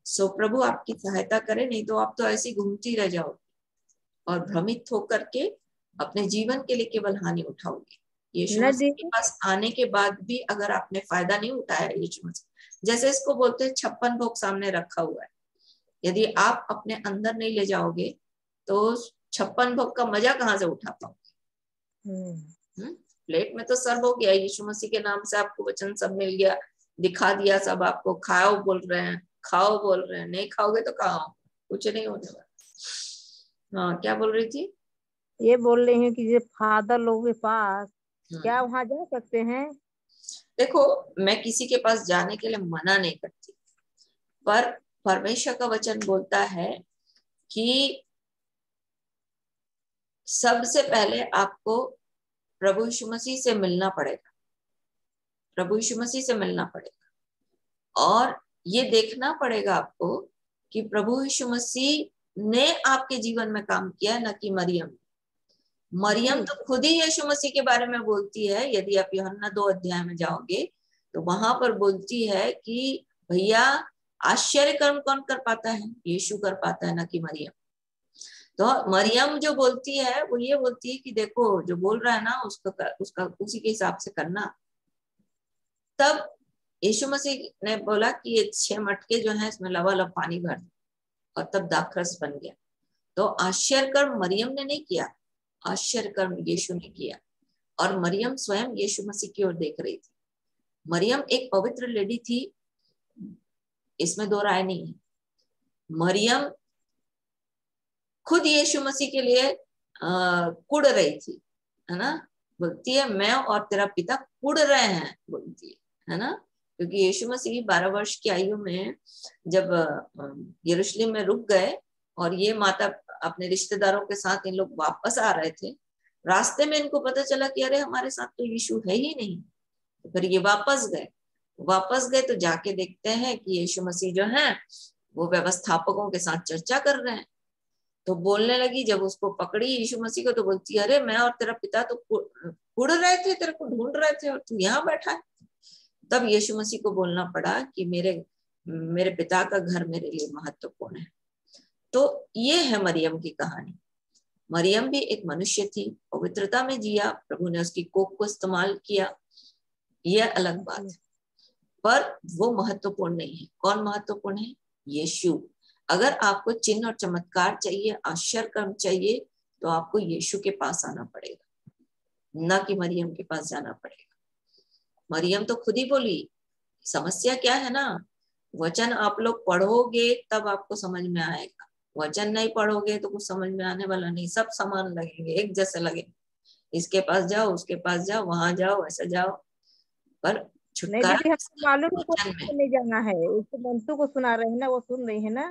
सो प्रभु आपकी सहायता करे, नहीं तो आप तो ऐसी घूमती रह जाओगे और भ्रमित होकर के अपने जीवन के लिए केवल हानि उठाओगे। यीशु मसीह के पास आने के बाद भी अगर आपने फायदा नहीं उठाया यीशु मसीह, जैसे इसको बोलते हैं 56 भोग सामने रखा हुआ है, यदि आप अपने अंदर नहीं ले जाओगे तो 56 भोग का मजा कहाँ से उठा पाओगे? प्लेट में तो सर्व हो गया, यीशु मसीह के नाम से आपको वचन सब मिल गया, दिखा दिया सब आपको। खाओ बोल रहे हैं, खाओ बोल रहे हैं, नहीं खाओगे तो खाओ, कुछ नहीं होने वाला। हाँ, क्या बोल रही थी? ये बोल रही हूँ कि ये फादर लोगों के पास क्या वहां जा सकते हैं? देखो, मैं किसी के पास जाने के लिए मना नहीं करती, पर परमेश्वर का वचन बोलता है कि सबसे पहले आपको प्रभु यीशु मसीह से मिलना पड़ेगा। प्रभु यीशु मसीह से मिलना पड़ेगा और ये देखना पड़ेगा आपको कि प्रभु यीशु मसीह ने आपके जीवन में काम किया, न कि मरियम। मरियम तो खुद ही यीशु मसीह के बारे में बोलती है। यदि आप यूहन्ना 2 अध्याय में जाओगे तो वहां पर बोलती है कि भैया आश्चर्य कर्म कौन कर पाता है? यीशु कर पाता है, न कि मरियम। तो मरियम जो बोलती है वो ये बोलती है कि देखो जो बोल रहा है ना उसका उसी के हिसाब से करना। तब यीशु मसीह ने बोला कि ये 6 मटके जो है इसमें लबालब पानी भर दो, और तब दाखरस बन गया। तो आश्चर्य कर्म मरियम ने नहीं किया, आश्चर्य कर्म यीशु ने किया। और मरियम स्वयं यीशु मसीह की ओर देख रही थी। मरियम एक पवित्र लेडी थी, इसमें दो राय नहीं है। मरियम खुद यीशु मसीह के लिए कुड़ रही थी, है ना। बोलती है मैं और तेरा पिता कुड़ रहे हैं, बोलती है ना। क्योंकि यीशु मसीह 12 वर्ष की आयु में जब यरूशलेम में रुक गए और ये माता अपने रिश्तेदारों के साथ इन लोग वापस आ रहे थे, रास्ते में इनको पता चला कि अरे हमारे साथ तो यीशु है ही नहीं। तो फिर ये वापस गए, वापस गए तो जाके देखते हैं कि यीशु मसीह जो है वो व्यवस्थापकों के साथ चर्चा कर रहे हैं। तो बोलने लगी, जब उसको पकड़ी यीशु मसीह को, तो बोलती है, अरे मैं और तेरा पिता तो उड़ रहे थे, तेरे को ढूंढ रहे थे और तू यहाँ बैठा है। तब यीशु मसीह को बोलना पड़ा कि मेरे पिता का घर मेरे लिए महत्वपूर्ण है। तो ये है मरियम की कहानी। मरियम भी एक मनुष्य थी, पवित्रता में जिया, प्रभु ने उसकी कोख को इस्तेमाल किया, यह अलग बात है, पर वो महत्वपूर्ण नहीं है। कौन महत्वपूर्ण है? यीशु। अगर आपको चिन्ह और चमत्कार चाहिए, आश्चर्य कर्म चाहिए, तो आपको यीशु के पास आना पड़ेगा, न कि मरियम के पास जाना पड़ेगा। मरियम तो खुद ही बोली। समस्या क्या है ना, वचन आप लोग पढ़ोगे तब आपको समझ में आएगा, वचन नहीं पढ़ोगे तो कुछ समझ में आने वाला नहीं। सब समान लगेंगे, एक जैसे लगेंगे, इसके पास जाओ, उसके पास जाओ, वहां जाओ, ऐसे जाओ, पर नहीं दीदी, छुटकारा हमको मालूम है वचन में। को नहीं जाना है। उसको मंतु को सुना रहे हैं ना, वो सुन रही है ना।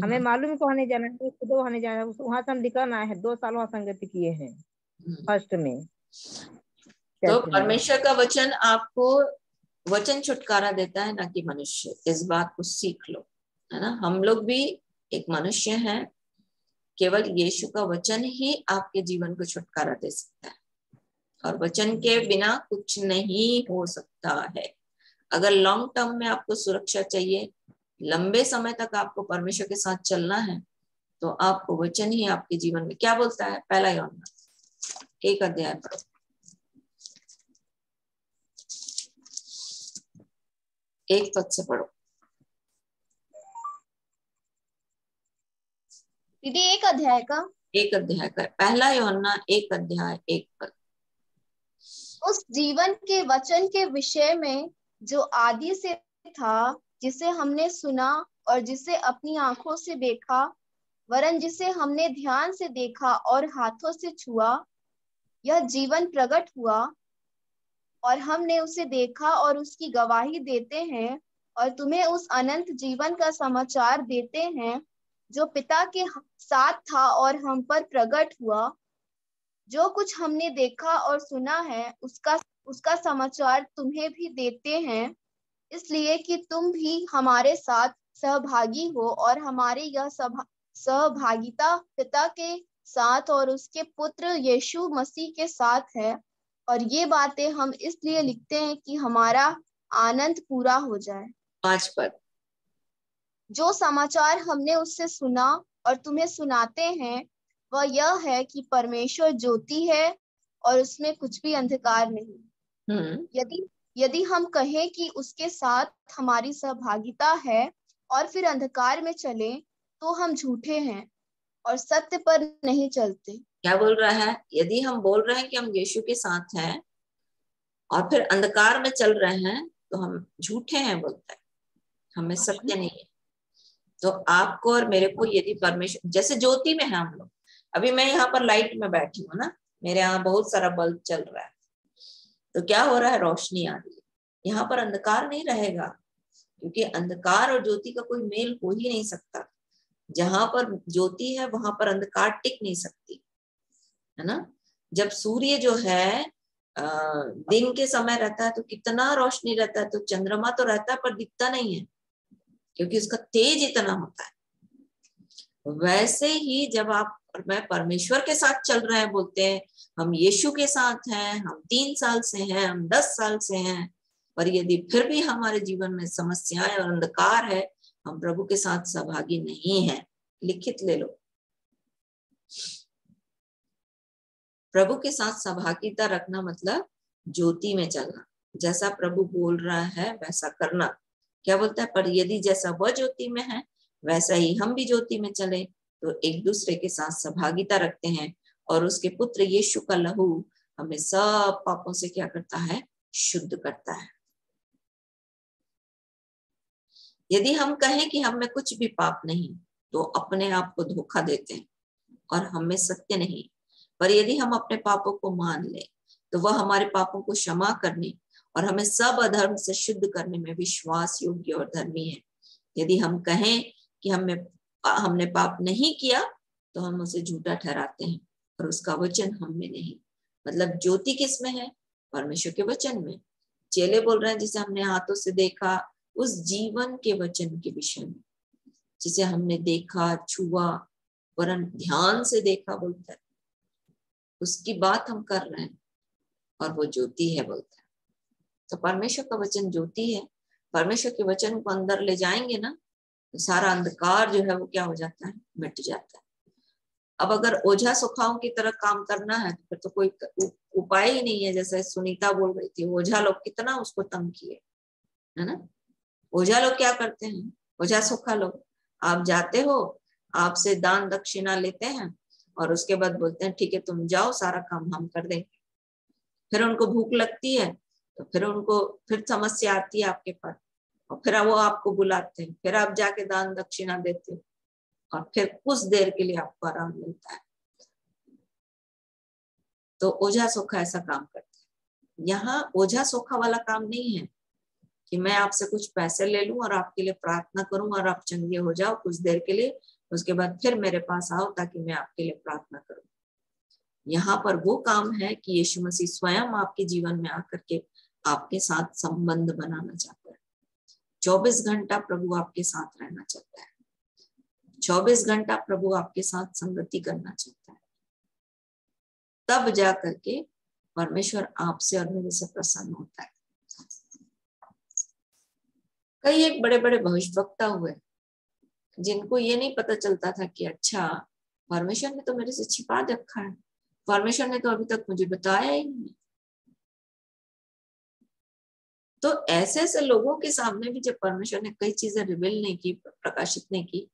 हमें मालूम है कहाँ नहीं जाना है, खुद वहाँ नहीं जाना है। वहां से हम निकल आए हैं, 2 साल वहाँ संगति किए हैं फर्स्ट में। तो परमेश्वर का वचन आपको वचन छुटकारा देता है, ना कि मनुष्य। इस बात को सीख लो, है ना। हम लोग भी एक मनुष्य हैं, केवल यीशु का वचन ही आपके जीवन को छुटकारा दे सकता है, और वचन के बिना कुछ नहीं हो सकता है। अगर लॉन्ग टर्म में आपको सुरक्षा चाहिए, लंबे समय तक आपको परमेश्वर के साथ चलना है, तो आपको वचन ही आपके जीवन में। क्या बोलता है? पहला यूहन्ना 1 अध्याय पढ़ो। एक पद से पढ़ो। दीदी 1 अध्याय का? 1 अध्याय का, पहला यूहन्ना 1 अध्याय 1 पद। उस जीवन के वचन के विषय में जो आदि से था, जिसे हमने सुना और जिसे अपनी आंखों से देखा, वरन जिसे हमने ध्यान से देखा और हाथों से छुआ, यह जीवन प्रकट हुआ और हमने उसे देखा और उसकी गवाही देते हैं, और तुम्हें उस अनंत जीवन का समाचार देते हैं जो पिता के साथ था और हम पर प्रकट हुआ। जो कुछ हमने देखा और सुना है उसका समाचार तुम्हें भी देते हैं, इसलिए कि तुम भी हमारे साथ सहभागी हो, और हमारी यह सहभागिता पिता के साथ और उसके पुत्र यीशु मसीह के साथ है। और ये बातें हम इसलिए लिखते हैं कि हमारा आनंद पूरा हो जाए। 5 पद। जो समाचार हमने उससे सुना और तुम्हें सुनाते हैं, वह यह है कि परमेश्वर ज्योति है और उसमें कुछ भी अंधकार नहीं। यदि हम कहें कि उसके साथ हमारी सहभागिता है और फिर अंधकार में चलें, तो हम झूठे हैं और सत्य पर नहीं चलते। क्या बोल रहा है? यदि हम बोल रहे हैं कि हम यीशु के साथ हैं और फिर अंधकार में चल रहे हैं, तो हम झूठे हैं, बोलता है, हमें सत्य नहीं है। तो आपको और मेरे को, यदि परमेश्वर, जैसे ज्योति में है हम लोग, अभी मैं यहाँ पर लाइट में बैठी हूँ ना, मेरे यहाँ बहुत सारा बल्ब चल रहा है, तो क्या हो रहा है? रोशनी आ रही है। यहाँ पर अंधकार नहीं रहेगा, क्योंकि अंधकार और ज्योति का कोई मेल हो ही नहीं सकता। जहां पर ज्योति है वहां पर अंधकार टिक नहीं सकती, है ना। जब सूर्य जो है दिन के समय रहता है तो कितना रोशनी रहता है, तो चंद्रमा तो रहता है पर दिखता नहीं है, क्योंकि उसका तेज इतना होता है। वैसे ही जब आप और मैं परमेश्वर के साथ चल रहे हैं, बोलते हैं हम यीशु के साथ हैं, हम 3 साल से हैं, हम 10 साल से हैं, पर यदि फिर भी हमारे जीवन में समस्याएं और अंधकार है, हम प्रभु के साथ सहभागी नहीं हैं। लिखित ले लो, प्रभु के साथ सहभागिता रखना मतलब ज्योति में चलना, जैसा प्रभु बोल रहा है वैसा करना। क्या बोलता है? पर यदि जैसा वह ज्योति में है वैसा ही हम भी ज्योति में चले, तो एक दूसरे के साथ सहभागिता रखते हैं, और उसके पुत्र यीशु का लहू हमें सब पापों से क्या करता है? शुद्ध करता है। यदि हम कहें कि हम में कुछ भी पाप नहीं, तो अपने आप को धोखा देते हैं और हम में सत्य नहीं। पर यदि हम अपने पापों को मान लें, तो वह हमारे पापों को क्षमा करने और हमें सब अधर्म से शुद्ध करने में विश्वास योग्य और धर्मी है। यदि हम कहें कि हमने पाप नहीं किया, तो हम उसे झूठा ठहराते हैं और उसका वचन हम में नहीं। मतलब ज्योति किस में है? परमेश्वर के वचन में। चेले बोल रहे हैं जिसे हमने हाथों से देखा, उस जीवन के वचन के विषय में, जिसे हमने देखा छुआ वरन ध्यान से देखा बोलता है, उसकी बात हम कर रहे हैं, और वो ज्योति है बोलता है। तो परमेश्वर का वचन ज्योति है। परमेश्वर के वचन को अंदर ले जाएंगे ना, तो सारा अंधकार जो है वो क्या हो जाता है, मिट जाता है। अब अगर ओझा सुखाओं की तरह काम करना है तो फिर तो कोई उपाय ही नहीं है। जैसे सुनीता बोल रही थी, ओझा लोग कितना उसको तंग किए, है ना। ओझा लोग क्या करते हैं, ओझा सुखा लोग, आप जाते हो, आपसे दान दक्षिणा लेते हैं और उसके बाद बोलते हैं ठीक है तुम जाओ, सारा काम हम कर देंगे। फिर उनको भूख लगती है तो फिर उनको फिर समस्या आती है आपके पास, और फिर वो आपको बुलाते हैं, फिर आप जाके दान दक्षिणा देते हो, और फिर कुछ देर के लिए आपको आराम मिलता है। तो ओझा सोखा ऐसा काम करते हैं। यहाँ ओझा सोखा वाला काम नहीं है कि मैं आपसे कुछ पैसे ले लूं और आपके लिए प्रार्थना करूं और आप चंगे हो जाओ कुछ देर के लिए, उसके बाद फिर मेरे पास आओ ताकि मैं आपके लिए प्रार्थना करूं। यहाँ पर वो काम है कि यीशु मसीह स्वयं आपके जीवन में आकर के आपके साथ संबंध बनाना चाहता है। 24 घंटा प्रभु आपके साथ रहना चाहता है, 24 घंटा प्रभु आपके साथ संगति करना चाहता है। तब जा करके परमेश्वर आपसे और मेरे से प्रसन्न होता है। कई एक बड़े बड़े भविष्यवक्ता हुए जिनको ये नहीं पता चलता था कि अच्छा परमेश्वर ने तो मेरे से छिपा रखा है, परमेश्वर ने तो अभी तक मुझे बताया ही नहीं। तो ऐसे ऐसे लोगों के सामने भी जब परमेश्वर ने कई चीजें रिवील नहीं की, प्रकाशित नहीं की,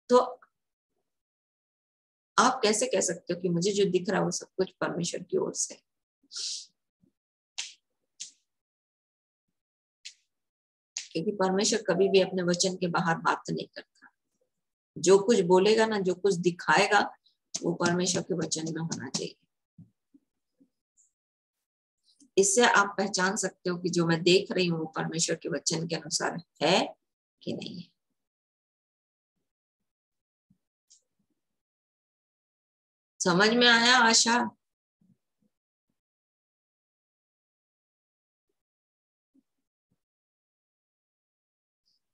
तो आप कैसे कह सकते हो कि मुझे जो दिख रहा है वो सब कुछ परमेश्वर की ओर से। क्योंकि परमेश्वर कभी भी अपने वचन के बाहर बात नहीं करता। जो कुछ बोलेगा ना, जो कुछ दिखाएगा, वो परमेश्वर के वचन में होना चाहिए। इससे आप पहचान सकते हो कि जो मैं देख रही हूँ वो परमेश्वर के वचन के अनुसार है कि नहीं है। समझ में आया आशा?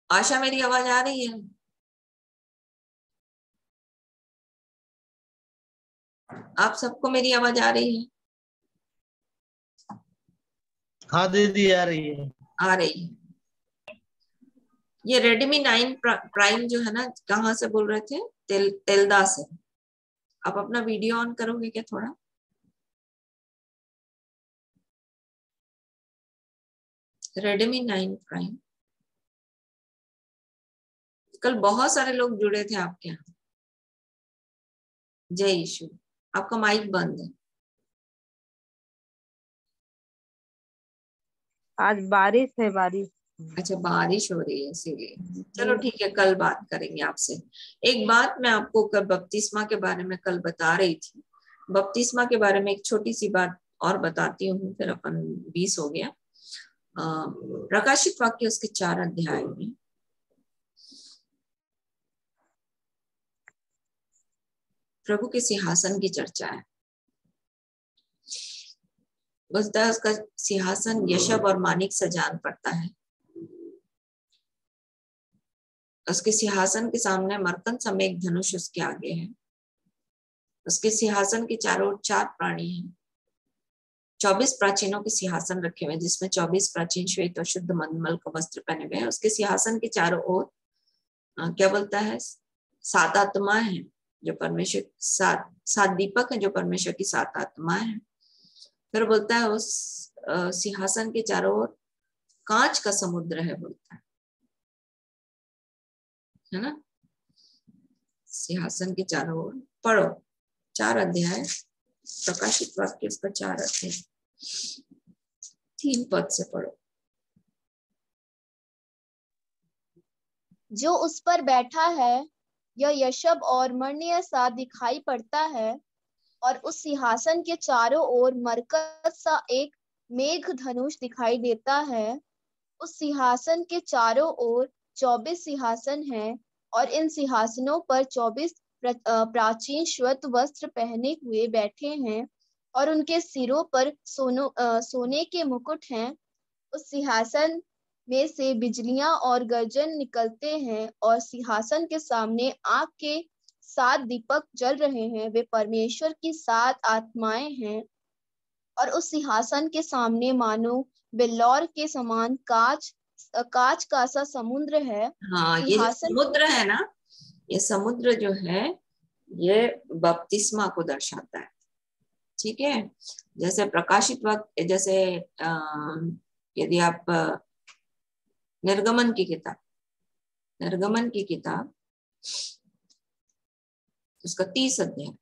आशा मेरी आवाज आ रही है? आप सबको मेरी आवाज आ रही है? हाँ दीदी आ रही है। आ रही है। ये रेडमी 9 प्राइम जो है ना, कहाँ से बोल रहे थे? तेलदा से। आप अपना वीडियो ऑन करोगे क्या थोड़ा? Redmi 9 prime. कल बहुत सारे लोग जुड़े थे आपके यहाँ। जय यीशु। आपका माइक बंद है। आज बारिश है, बारिश। अच्छा बारिश हो रही है इसीलिए। चलो ठीक है, कल बात करेंगे आपसे। एक बात मैं आपको कल बपतिस्मा के बारे में कल बता रही थी। बपतिस्मा के बारे में एक छोटी सी बात और बताती हूँ, फिर अपन 20 हो गया। प्रकाशित वाक्य उसके 4 अध्याय में प्रभु के सिंहासन की चर्चा है। बोलता है उसका सिंहासन यशब और मानिक से जान पड़ता है। उसके सिंहासन के सामने मरकन समेत धनुष उसके आगे है। उसके सिंहासन के चारों ओर 4 प्राणी हैं। 24 प्राचीनों के सिंहासन रखे हुए, जिसमें 24 प्राचीन श्वेत और शुद्ध मलमल का वस्त्र पहने हुए हैं। उसके सिंहासन के चारों ओर क्या बोलता है? 7 आत्मा है जो परमेश्वर, 7 दीपक है जो परमेश्वर की 7 आत्मा है। फिर बोलता है उस सिंहासन के चारों ओर कांच का समुद्र है, बोलता है ना। सिंहासन के चारों ओर पढ़ो 4 अध्याय प्रकाशित वाक्य उसका 4 अध्याय 3 पद से पढ़ो। जो उस पर बैठा है यह यशब और मर्णीय सा दिखाई पड़ता है, और उस सिंहासन के चारों ओर मरकत सा एक मेघ धनुष दिखाई देता है। उस सिंहासन के चारों ओर 24 सिंहासन हैं, और इन सिंहासनों पर 24 प्राचीन श्वेत वस्त्र पहने हुए बैठे हैं, और उनके सिरों पर सोने के मुकुट हैं। उस सिंहासन में से बिजलियां और गर्जन निकलते हैं और सिंहासन के सामने आग के 7 दीपक जल रहे हैं। वे परमेश्वर की 7 आत्माएं हैं और उस सिंहासन के सामने मानो बिल्लौर के समान कांच का सा समुद्र है। हाँ, ये जो समुद्र है ना, ये समुद्र जो है ये बपतिस्मा को दर्शाता है। ठीक है, जैसे प्रकाशित वक्त, जैसे यदि आप निर्गमन की किताब उसका 30 अध्याय,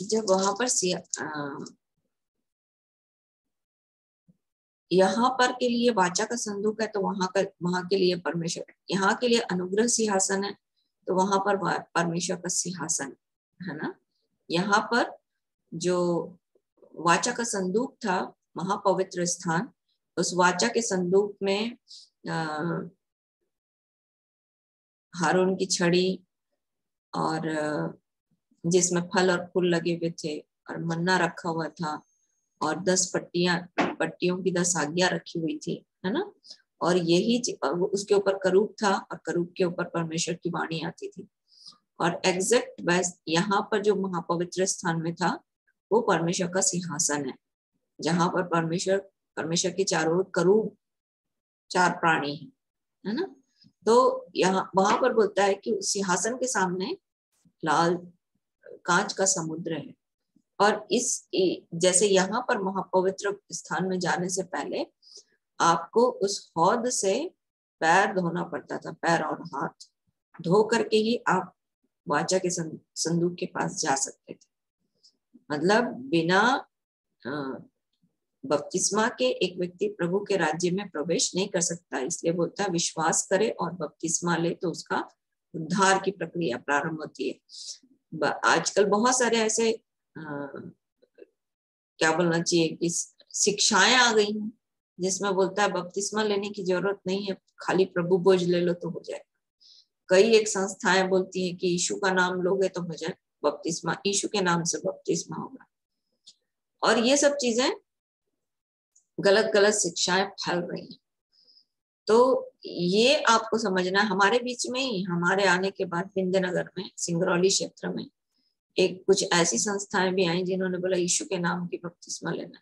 जब वहां पर यहाँ पर के लिए वाचा का संदूक है तो वहां के लिए परमेश्वर, यहाँ के लिए अनुग्रह सिंहासन है तो वहां पर परमेश्वर का सिंहासन है ना। यहाँ पर जो वाचा का संदूक था, महापवित्र स्थान, उस वाचा के संदूक में हारून की छड़ी और जिसमें फल और फूल लगे हुए थे और मन्ना रखा हुआ था और 10 पट्टियों की 10 आज्ञा रखी हुई थी, है ना। और यही उसके ऊपर करूब था और करूब के ऊपर परमेश्वर की वाणी आती थी। और एग्जैक्ट वैसे यहाँ पर जो महापवित्र स्थान में था वो परमेश्वर का सिंहासन है, जहां पर परमेश्वर के चारों ओर करूब 4 प्राणी है ना। तो यहाँ वहां पर बोलता है कि सिंहासन के सामने लाल कांच का समुद्र है। और जैसे यहाँ पर महापवित्र स्थान में जाने से पहले आपको उस हौद से पैर धोना पड़ता था, पैर और हाथ धो करके ही आप वाचा के संदूक के पास जा सकते थे। मतलब बिना बपतिस्मा के एक व्यक्ति प्रभु के राज्य में प्रवेश नहीं कर सकता। इसलिए बोलता है विश्वास करे और बपतिस्मा ले तो उसका उद्धार की प्रक्रिया प्रारंभ होती है। आजकल बहुत सारे ऐसे क्या बोलना चाहिए कि शिक्षाएं आ गई हैं जिसमें बोलता है बपतिस्मा लेने की जरूरत नहीं है, खाली प्रभु बोझ ले लो तो हो जाएगा। कई एक संस्थाएं बोलती हैं कि यीशु का नाम लोगे तो हो जाए बपतिस्मा, यीशु के नाम से बपतिस्मा होगा। और ये सब चीजें गलत गलत शिक्षाएं फैल रही हैं। तो ये आपको समझना, हमारे बीच में ही हमारे आने के बाद विंध्यनगर में सिंगरौली क्षेत्र में एक कुछ ऐसी संस्थाएं भी आई जिन्होंने बोला यीशु के नाम की बपतिस्मा लेना।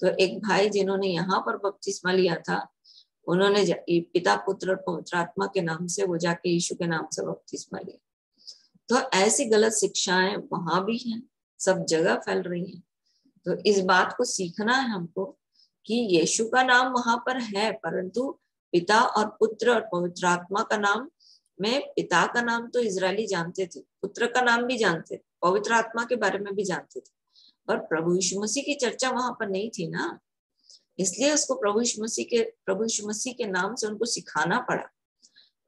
तो एक भाई जिन्होंने यहाँ पर बपतिस्मा लिया था, उन्होंने पिता पुत्र और पवित्र आत्मा के नाम से वो जाके यीशु के नाम से बपतिस्मा लिया। तो ऐसी गलत शिक्षाएं वहां भी हैं, सब जगह फैल रही हैं। तो इस बात को सीखना है हमको कि यीशु का नाम वहां पर है, परंतु पिता और पुत्र और पवित्र आत्मा का नाम में, पिता का नाम तो इजरायली जानते थे, पुत्र का नाम भी जानते थे, पवित्र आत्मा के बारे में भी जानते थे, पर प्रभु यीशु मसीह की चर्चा वहां पर नहीं थी ना। इसलिए उसको प्रभु यीशु मसीह के नाम से उनको सिखाना पड़ा।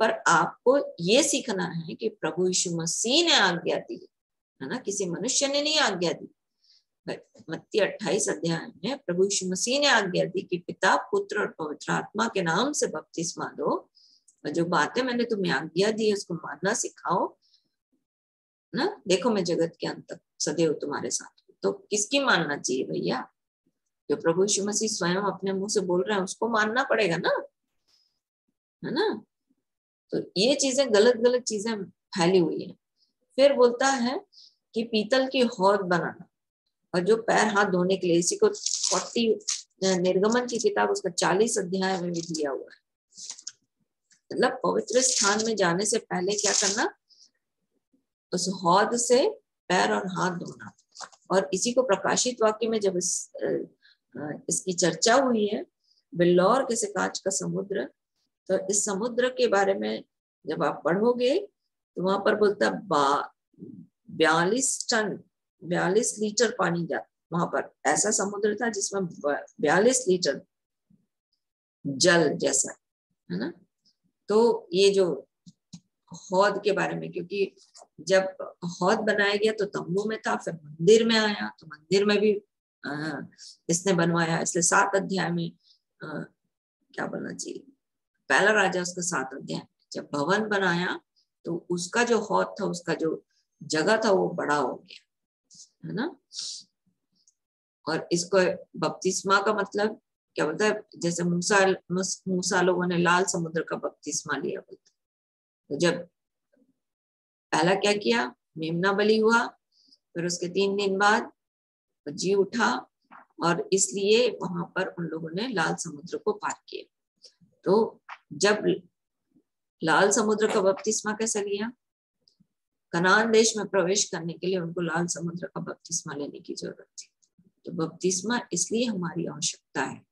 पर आपको ये सीखना है कि प्रभु यीशु मसीह ने आज्ञा दी है ना, किसी मनुष्य ने नहीं आज्ञा दी। मत्ती 28 अध्याय में प्रभु यीशु मसीह ने आज्ञा दी कि पिता पुत्र और पवित्र आत्मा के नाम से बपतिस्मा दो, और जो बातें मैंने तुम्हें आज्ञा दी है उसको मानना सिखाओ ना। देखो मैं जगत के अंत तक सदैव तुम्हारे साथ। तो किसकी मानना चाहिए भैया? जो प्रभु यीशु मसीह स्वयं अपने मुंह से बोल रहे हैं उसको मानना पड़ेगा ना, है ना। तो ये चीजें गलत गलत चीजें फैली हुई है। फिर बोलता है कि पीतल की हौद बनाना और जो पैर हाथ धोने के लिए, इसी को 40 निर्गमन की किताब उसका 40 अध्याय में भी दिया हुआ है। मतलब पवित्र स्थान में जाने से पहले क्या करना, उस हौद से पैर और हाथ धोना। और इसी को प्रकाशित वाक्य में जब इसकी चर्चा हुई है, बिल्लौर के से कांच का समुद्र, तो इस समुद्र के बारे में जब आप पढ़ोगे तो वहां पर बोलता 42 लीटर पानी जा, वहां पर ऐसा समुद्र था जिसमें 42 लीटर जल जैसा, है ना। तो ये जो हौद के बारे में, क्योंकि जब हौद बनाया गया तो तंबू में था, फिर मंदिर में आया तो मंदिर में भी इसने बनवाया। इसलिए 7 अध्याय में क्या बोलना चाहिए, पहला राजा उसका 7 अध्याय, जब भवन बनाया तो उसका जो हौद था, उसका जो जगह था वो बड़ा हो गया, है ना। और इसको बपतिस्मा का मतलब क्या बोलता है, जैसे मूसा लोगों ने लाल समुद्र का बपतिस्मा लिया बोलते। तो जब पहला क्या किया, मेमना बलि हुआ, फिर उसके 3 दिन बाद जी उठा, और इसलिए वहां पर उन लोगों ने लाल समुद्र को पार किया। तो जब लाल समुद्र का बपतिस्मा कैसे लिया, कनान देश में प्रवेश करने के लिए उनको लाल समुद्र का बपतिस्मा लेने की जरूरत थी। तो बपतिस्मा इसलिए हमारी आवश्यकता है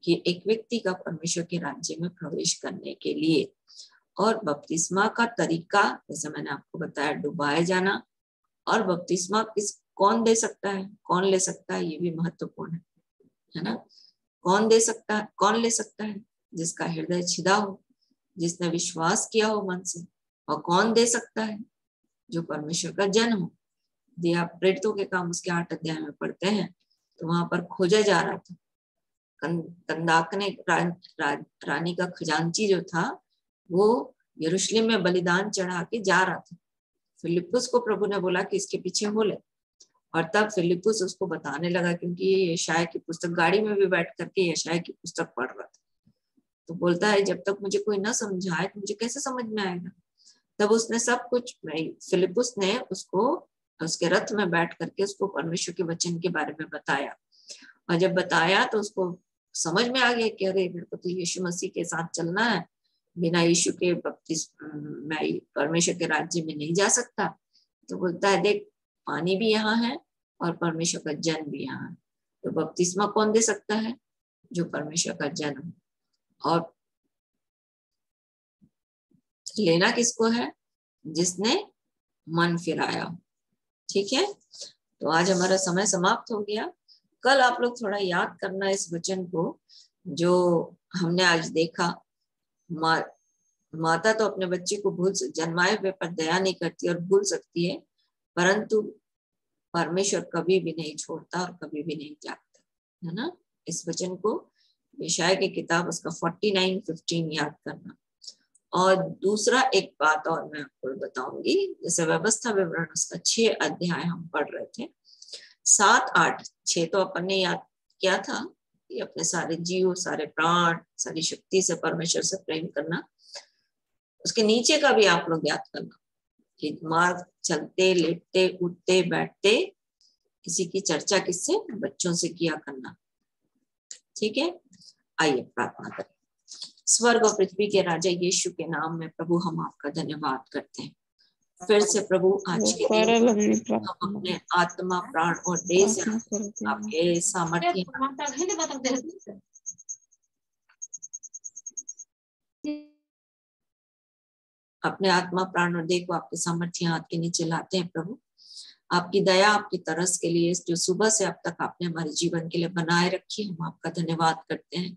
कि एक व्यक्ति का परमेश्वर के राज्य में प्रवेश करने के लिए। और बपतिस्मा का तरीका जैसे मैंने आपको बताया, डुबाए जाना। और बपतिस्मा कौन दे सकता है, कौन ले सकता है, ये भी महत्वपूर्ण है ना। कौन दे सकता है, कौन ले सकता है, जिसका हृदय छिदा हो, जिसने विश्वास किया हो मन से। और कौन दे सकता है, जो परमेश्वर का जन हो। यदि आप प्रेरितों के काम उसके 8 अध्याय में पढ़ते हैं तो वहां पर खोजा जा रहा था। कंदाकने रानी का खजांची जो था वो यरूशलेम में बलिदान चढ़ा के जा रहा था। फिलिप्पुस को प्रभु ने बोला कि इसके पीछे हो ले, और तब फिलिप्पुस उसको बताने लगा, क्योंकि ये यशायाह की पुस्तक, गाड़ी में भी बैठ करके यशायाह की पुस्तक पढ़ रहा था। तो बोलता है जब तक मुझे कोई ना समझाए तो मुझे कैसे समझ में आएगा। तब उसने सब कुछ, फिलिप्पुस ने उसको उसके रथ में बैठ करके उसको परमेश्वर के वचन के बारे में बताया। और जब बताया तो उसको समझ में आ गया कि अरे मेरे को तो यीशु मसीह के साथ चलना है, बिना यीशु के मैं परमेश्वर के राज्य में नहीं जा सकता। तो बोलता है देख, पानी भी यहाँ है और परमेश्वर का जन भी यहाँ है। तो बपतिस्मा कौन दे सकता है, जो परमेश्वर का जन हो। और लेना किसको है, जिसने मन फिराया। ठीक है, तो आज हमारा समय समाप्त हो गया। कल आप लोग थोड़ा याद करना इस वचन को जो हमने आज देखा। माता तो अपने बच्चे को जन्माए हुए पर दया नहीं करती और भूल सकती है, परंतु परमेश्वर कभी भी नहीं छोड़ता और कभी भी नहीं त्यागता, है ना। इस वचन को यशायाह की किताब उसका 49:15 याद करना। और दूसरा एक बात और मैं आपको बताऊंगी, जैसे व्यवस्था विवरण उसका 6 अध्याय हम पढ़ रहे थे, 7, 8, 6 तो अपन ने याद किया था कि अपने सारे जीव, सारे प्राण, सारी शक्ति से परमेश्वर से प्रेम करना। उसके नीचे का भी आप लोग याद करना कि मार्ग चलते, लेटते, उठते, बैठते किसी की चर्चा किससे, बच्चों से किया करना। ठीक है, आइए प्रार्थना करें। स्वर्ग और पृथ्वी के राजा यीशु के नाम में प्रभु हम आपका धन्यवाद करते हैं। फिर से प्रभु आज के दिन हम अपने आत्मा, प्राण और देह से आपके सामर्थ्य अपने आत्मा, प्राण और देह को आपके सामर्थ्य हाथ के नीचे लाते हैं। प्रभु आपकी दया, आपकी तरस के लिए जो सुबह से अब तक आपने हमारे जीवन के लिए बनाए रखी, हम आपका धन्यवाद करते हैं।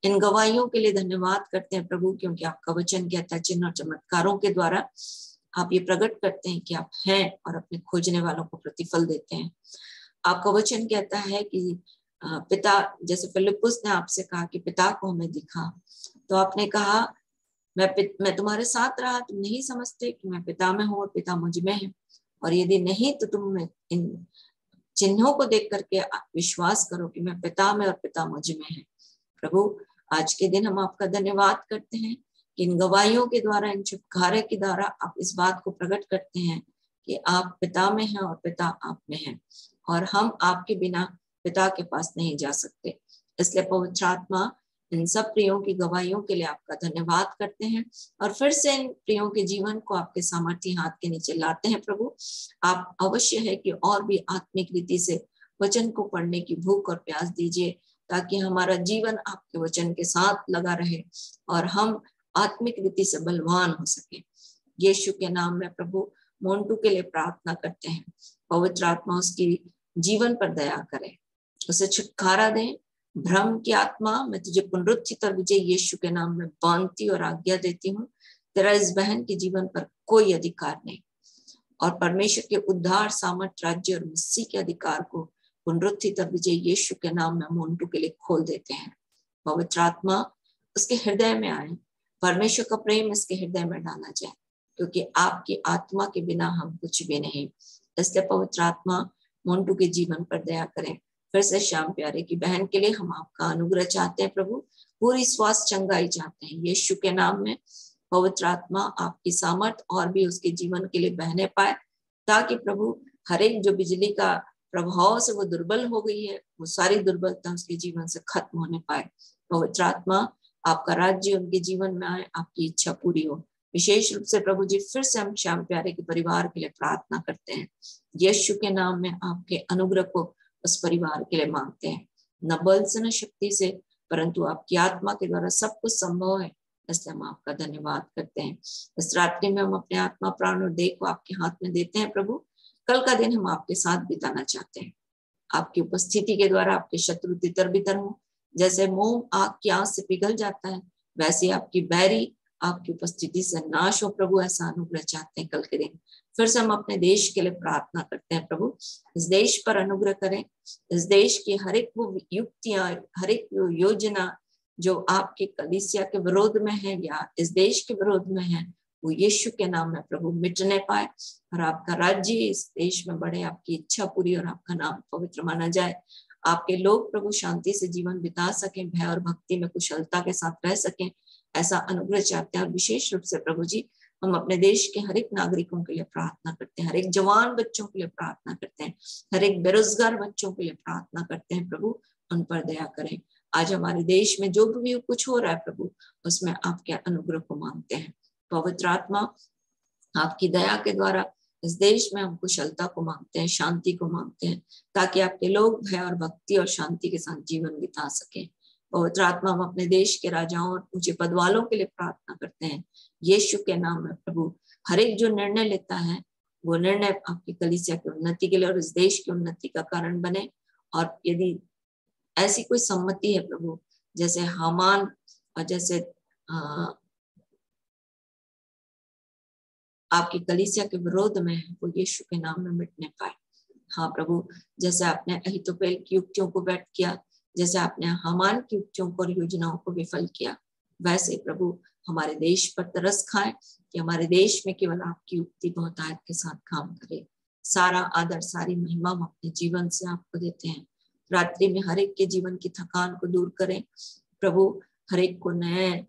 इन गवाहियों के लिए धन्यवाद करते हैं प्रभु, क्योंकि आपका वचन कहता है चिन्ह और चमत्कारों के द्वारा आप ये प्रकट करते हैं कि आप हैं और अपने खोजने वालों को प्रतिफल देते हैं। आपका वचन कहता है कि पिता, जैसे फिलिप्पुस ने आपसे कहा कि पिता को हमें दिखा, तो आपने कहा मैं तुम्हारे साथ रहा, तुम नहीं समझते कि मैं पिता में हूँ और पिता मुझ में है, और यदि नहीं तो तुम इन चिन्हों को देख करके विश्वास करो कि मैं पिता में और पिता मुझ में है। प्रभु आज के दिन हम आपका धन्यवाद करते हैं कि इन गवाहियों के द्वारा, इन छुटकारे के द्वारा आप इस बात को प्रकट करते हैं कि आप पिता में हैं और पिता आप में हैं, और हम आपके बिना पिता के पास नहीं जा सकते। इसलिए पवित्र आत्मा इन सब प्रियों की गवाहियों के लिए आपका धन्यवाद करते हैं, और फिर से इन प्रियों के जीवन को आपके सामर्थ्य हाथ के नीचे लाते हैं। प्रभु आप अवश्य है कि और भी आत्मिक रीति से वचन को पढ़ने की भूख और प्यास दीजिए, ताकि हमारा जीवन आपके वचन के साथ लगा रहे और हम आत्मिक रीति से बलवान हो सके। यीशु के नाम में प्रभु मोन्टू के लिए प्रार्थना करते हैं, पवित्र आत्मा उसकी जीवन पर दया करे, उसे छुटकारा दे। भ्रम की आत्मा मैं तुझे पुनरुत्थित और विजय यीशु के नाम में बांधती और आज्ञा देती हूँ, तेरा इस बहन के जीवन पर कोई अधिकार नहीं, और परमेश्वर के उद्धार, सामर्थ, राज्य और मसीह के अधिकार को पुनरुत्थित और विजय यीशु के नाम में मोन्टू के लिए खोल देते हैं। पवित्र आत्मा उसके हृदय में आए परमेश्वर का प्रेम इसके हृदय में डाला जाए, क्योंकि आपकी आत्मा के बिना हम कुछ भी नहीं। इसलिए पवित्र आत्मा मोन्टू के जीवन पर दया करें। फिर से श्याम प्यारे की बहन के लिए हम आपका अनुग्रह चाहते हैं प्रभु, पूरी स्वास्थ्य चंगाई चाहते हैं यीशु के नाम में। पवित्र आत्मा आपकी सामर्थ और भी उसके जीवन के लिए बहने पाए, ताकि प्रभु हर एक जो बिजली का प्रभाव से वो दुर्बल हो गई है, वो सारी दुर्बलता उसके जीवन से खत्म होने पाए। पवित्र आत्मा आपका राज्य उनके जीवन में आए, आपकी इच्छा पूरी हो। विशेष रूप से प्रभु जी फिर से हम श्याम प्यारे के परिवार के लिए प्रार्थना करते हैं। यीशु के नाम में आपके अनुग्रह को उस परिवार के लिए मांगते हैं। न बल से न शक्ति से, परंतु आपकी आत्मा के द्वारा सब कुछ संभव है। इसलिए हम आपका धन्यवाद करते हैं। इस रात्रि में हम अपने आत्मा प्राण और देह को आपके हाथ में देते हैं प्रभु। कल का दिन हम आपके साथ बिताना चाहते हैं। आपकी उपस्थिति के द्वारा आपके शत्रु तितर बितर हो। जैसे मोम आग की आंच से पिघल जाता है, वैसे आपकी बैरी आपकी उपस्थिति से नाश हो प्रभु, ऐसा अनुग्रह चाहते हैं कल के दिन। फिर से हम अपने देश के लिए प्रार्थना करते हैं प्रभु, इस देश पर अनुग्रह करें। इस देश की हर एक वो युक्तियां, हर एक वो योजना जो आपके कलीसिया के विरोध में है या इस देश के विरोध में है, वो यीशु के नाम में प्रभु मिटने पाए और आपका राज्य इस देश में बढ़े, आपकी इच्छा पूरी और आपका नाम पवित्र माना जाए। आपके लोग प्रभु शांति से जीवन बिता सकें, भय और भक्ति में कुशलता के साथ रह सकें, ऐसा अनुग्रह चाहते हैं। और विशेष रूप से प्रभु जी हम अपने देश के हर एक नागरिकों के लिए प्रार्थना करते हैं, हर एक जवान बच्चों के लिए प्रार्थना करते हैं, हर एक बेरोजगार बच्चों के लिए प्रार्थना करते हैं प्रभु, उन पर दया करें। आज हमारे देश में जो भी कुछ हो रहा है प्रभु, उसमें आपके अनुग्रह को मांगते हैं। पवित्र आत्मा आपकी दया के द्वारा इस देश में हम कुशलता को मांगते हैं, शांति को मांगते हैं, ताकि आपके लोग भय और भक्ति और शांति के साथ जीवन बिता सकें। पवित्र आत्मा हम अपने देश के राजाओं और ऊंचे पद वालों के लिए प्रार्थना करते हैं यीशु के नाम में प्रभु। हर एक जो निर्णय लेता है वो निर्णय आपकी कलीसिया की उन्नति के लिए और इस देश की उन्नति का कारण बने। और यदि ऐसी कोई सम्मति है प्रभु, जैसे हामान और जैसे आपकी कलीसिया के विरोध में है, वो यीशु के नाम में मिटने पाए। हाँ प्रभु, जैसे आपने अहीतोपेल की युक्तियों को व्यक्त किया, जैसे आपने हामान की युक्तियों को और योजनाओं को विफल किया, वैसे प्रभु हमारे देश पर तरस खाए कि हमारे देश में केवल आपकी युक्ति बहुतायत के साथ काम करे। सारा आदर, सारी महिमा हम अपने जीवन से आपको देते हैं। रात्रि में हर एक के जीवन की थकान को दूर करें प्रभु, हर एक को नए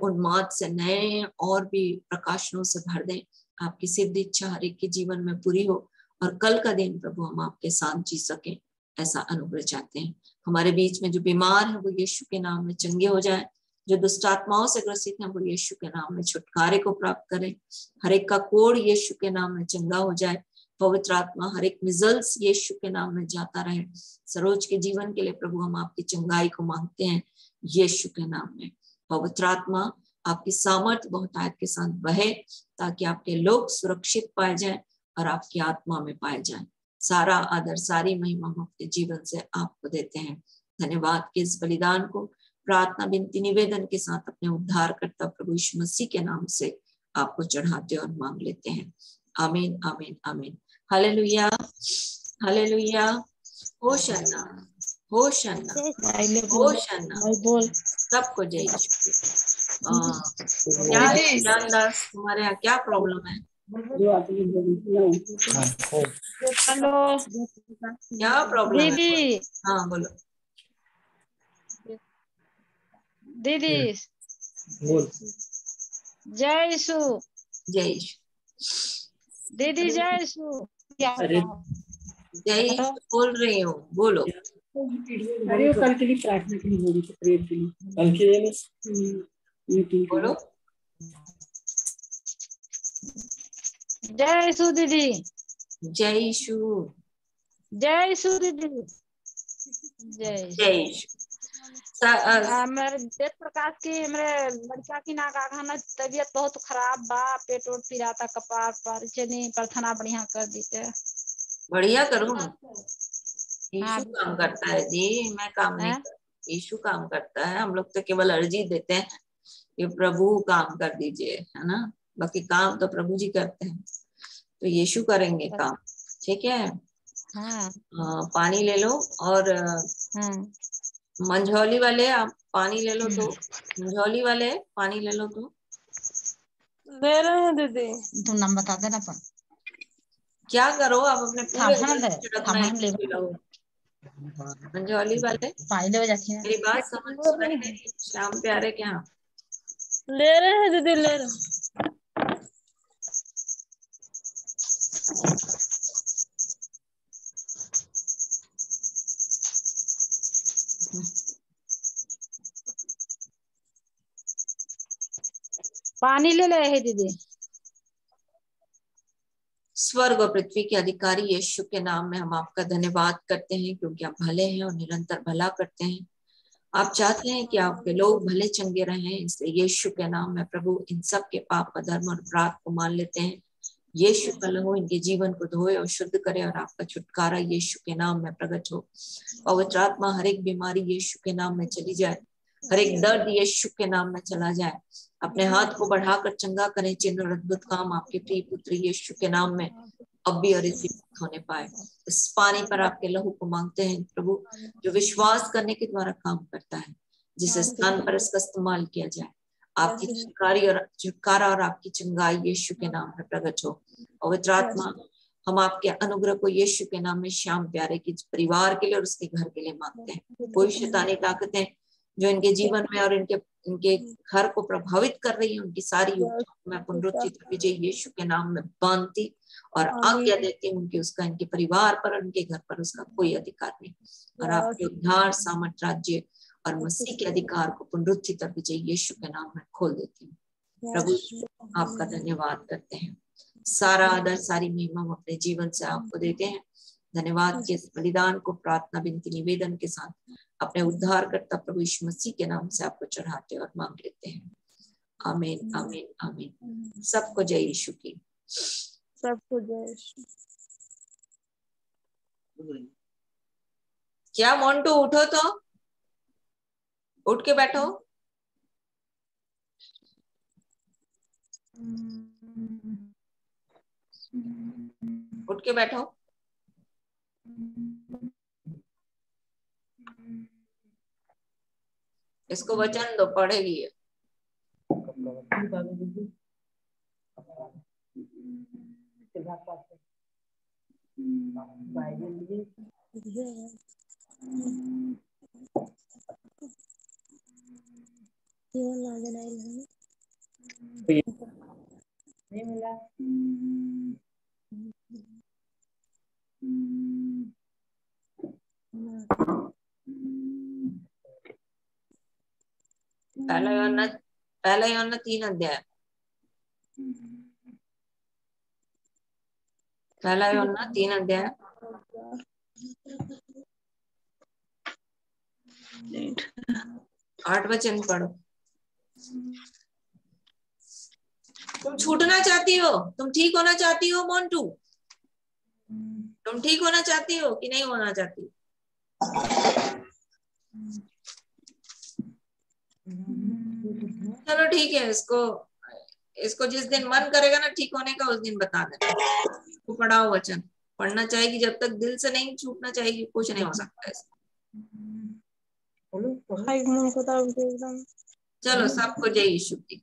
उन्माद से, नए और भी प्रकाशनों से भर दें। आपकी सिद्ध इच्छा हर एक के जीवन में पूरी हो और कल का दिन प्रभु हम आपके साथ जी सकें, ऐसा अनुग्रह चाहते हैं। हमारे बीच में जो बीमार है वो यीशु के नाम में चंगे हो जाए, जो दुष्ट आत्माओं से ग्रसित हैं वो यीशु के नाम में छुटकारे को प्राप्त करें। हर एक का कोढ़ यीशु के नाम में चंगा हो जाए। पवित्र आत्मा हर एक मिजल्स यीशु के नाम में जाता रहे। सरोज के जीवन के लिए प्रभु हम आपकी चंगाई को मांगते हैं यीशु के नाम में। पवित्र आत्मा आपकी सामर्थ बहुतायत के साथ बहे, ताकि आपके लोग सुरक्षित पाए जाएं और आपकी आत्मा में पाए जाएं। सारा आदर, सारी महिमा हम अपने जीवन से आपको देते हैं। धन्यवाद के इस बलिदान को प्रार्थना, विनती, निवेदन के साथ अपने उद्धार करता प्रभु यीशु मसीह के नाम से आपको चढ़ाते और मांग लेते हैं। Amen, amen, amen. Hallelujah, hallelujah. Hosanna, hosanna, hosanna. सबको जय यीशु। क्या ज्ञानदास, तुम्हारे यहाँ क्या प्रॉब्लम है? हेलो, क्या प्रॉब्लम है? दीदी। हाँ बोलो दीदी। जय यीशु। जय यीशु। दीदी जय यीशु। क्या जय यीशु बोल रही हूँ, बोलो। अरे वो कल के लिए प्रार्थना के लिए हो रही थी, प्रेयर के लिए, कल के लिए बोलो। जय यीशु दीदी। जय यीशु। जय यीशु दीदी। जय यीशु। मेरे वेद प्रकाश की, मेरे लड़का की ना का तबीयत बहुत खराब बा, पेट वोट पिराता, कपार पर चने प्रार्थना बढ़िया कर दीते। बढ़िया करूँ? यीशु काम करता है जी, मैं काम नहीं करता। यीशु काम करता है, हम लोग तो केवल अर्जी देते हैं कि प्रभु काम कर दीजिए, है ना। बाकी काम तो प्रभु जी करते हैं, तो यीशु करेंगे काम। ठीक है। हाँ। पानी ले लो और मंझौली वाले आप पानी ले लो तो, झोली वाले पानी ले लो तो। दे रहे हैं दीदी। तुम नाम बता देना पर क्या करो आप अपने पूरे घर में छिड़कना है, ले मंझौली वाले पानी ले जाके मेरी बात समझ सुनाई दे रही? श्याम प्यारे के यहाँ ले रहे हैं दीदी, ले रहे हैं। पानी ले रहे हैं दीदी। स्वर्ग और पृथ्वी के अधिकारी यीशु के नाम में हम आपका धन्यवाद करते हैं, क्योंकि आप भले हैं और निरंतर भला करते हैं। आप चाहते हैं कि आपके लोग भले चंगे रहें, इसलिए यीशु के नाम में प्रभु इन सब के पाप, अधर्म और अपराध को मान लेते हैं। यीशु का लहू इनके जीवन को धोए और शुद्ध करे, और आपका छुटकारा यीशु के नाम में प्रकट हो। पवित्र आत्मा हर एक बीमारी यीशु के नाम में चली जाए, हर एक दर्द यीशु के नाम में चला जाए। अपने हाथ को बढ़ाकर चंगा करें, चिन्ह और अद्भुत काम आपके प्रिय पुत्र यीशु के नाम में अब भी और इसी होने पाए। इस पानी पर आपके लहू को मांगते हैं प्रभु, जो विश्वास करने के द्वारा काम करता है, जिस स्थान पर इसका इस्तेमाल किया जाए। आपकी छुटकारा और आपकी चंगाई यीशु के नाम में प्रकट हो। पवित्र आत्मा, हम आपके अनुग्रह को यीशु के नाम में श्याम प्यारे के परिवार के लिए और उसके घर के लिए मांगते हैं। कोई शैतानी ताकतें जो इनके जीवन में और इनके घर को प्रभावित कर रही है, उनकी सारी युक्तियों में पुनरुत्थित विजय यीशु के नाम में बांधती और आज्ञा देती हूँ कि उसका इनके परिवार पर और इनके घर पर उसका कोई अधिकार नहीं। और आपके उद्धार, सामर्थ, राज्य और मसीह के अधिकार को पुनरुत्थित और विजय यीशु के नाम में खोल देती हूँ। प्रभु आपका धन्यवाद करते हैं। सारा आदर, सारी महिमा हम अपने जीवन से आपको देते हैं। धन्यवाद के इस बलिदान को प्रार्थना, विनती, निवेदन के साथ अपने उद्धार करता प्रभु यीशु मसीह के नाम से आपको चढ़ाते और मांग लेते हैं। आमीन, आमीन, आमीन। सबको जय यीशु की। सबको जय यीशु। क्या मोन्टू, उठो तो, उठ के बैठो। उठ के बैठो। इसको वचन दो, पढ़ेगी है। नहीं मिला। पहला यूहन्ना 3 अध्याय। पहला यूहन्ना 3 अध्याय 8 वचन पढ़ो। तुम छूटना चाहती हो? तुम ठीक होना चाहती हो मोन्टू? तुम ठीक होना चाहती हो कि नहीं होना चाहती? चलो ठीक है, इसको जिस दिन मन करेगा ना ठीक होने का, उस दिन बता देना। तो पढ़ाओ वचन। पढ़ना चाहेगी, जब तक दिल से नहीं छूटना चाहेगी कुछ नहीं हो सकता है। चलो, सबको जय यीशु की।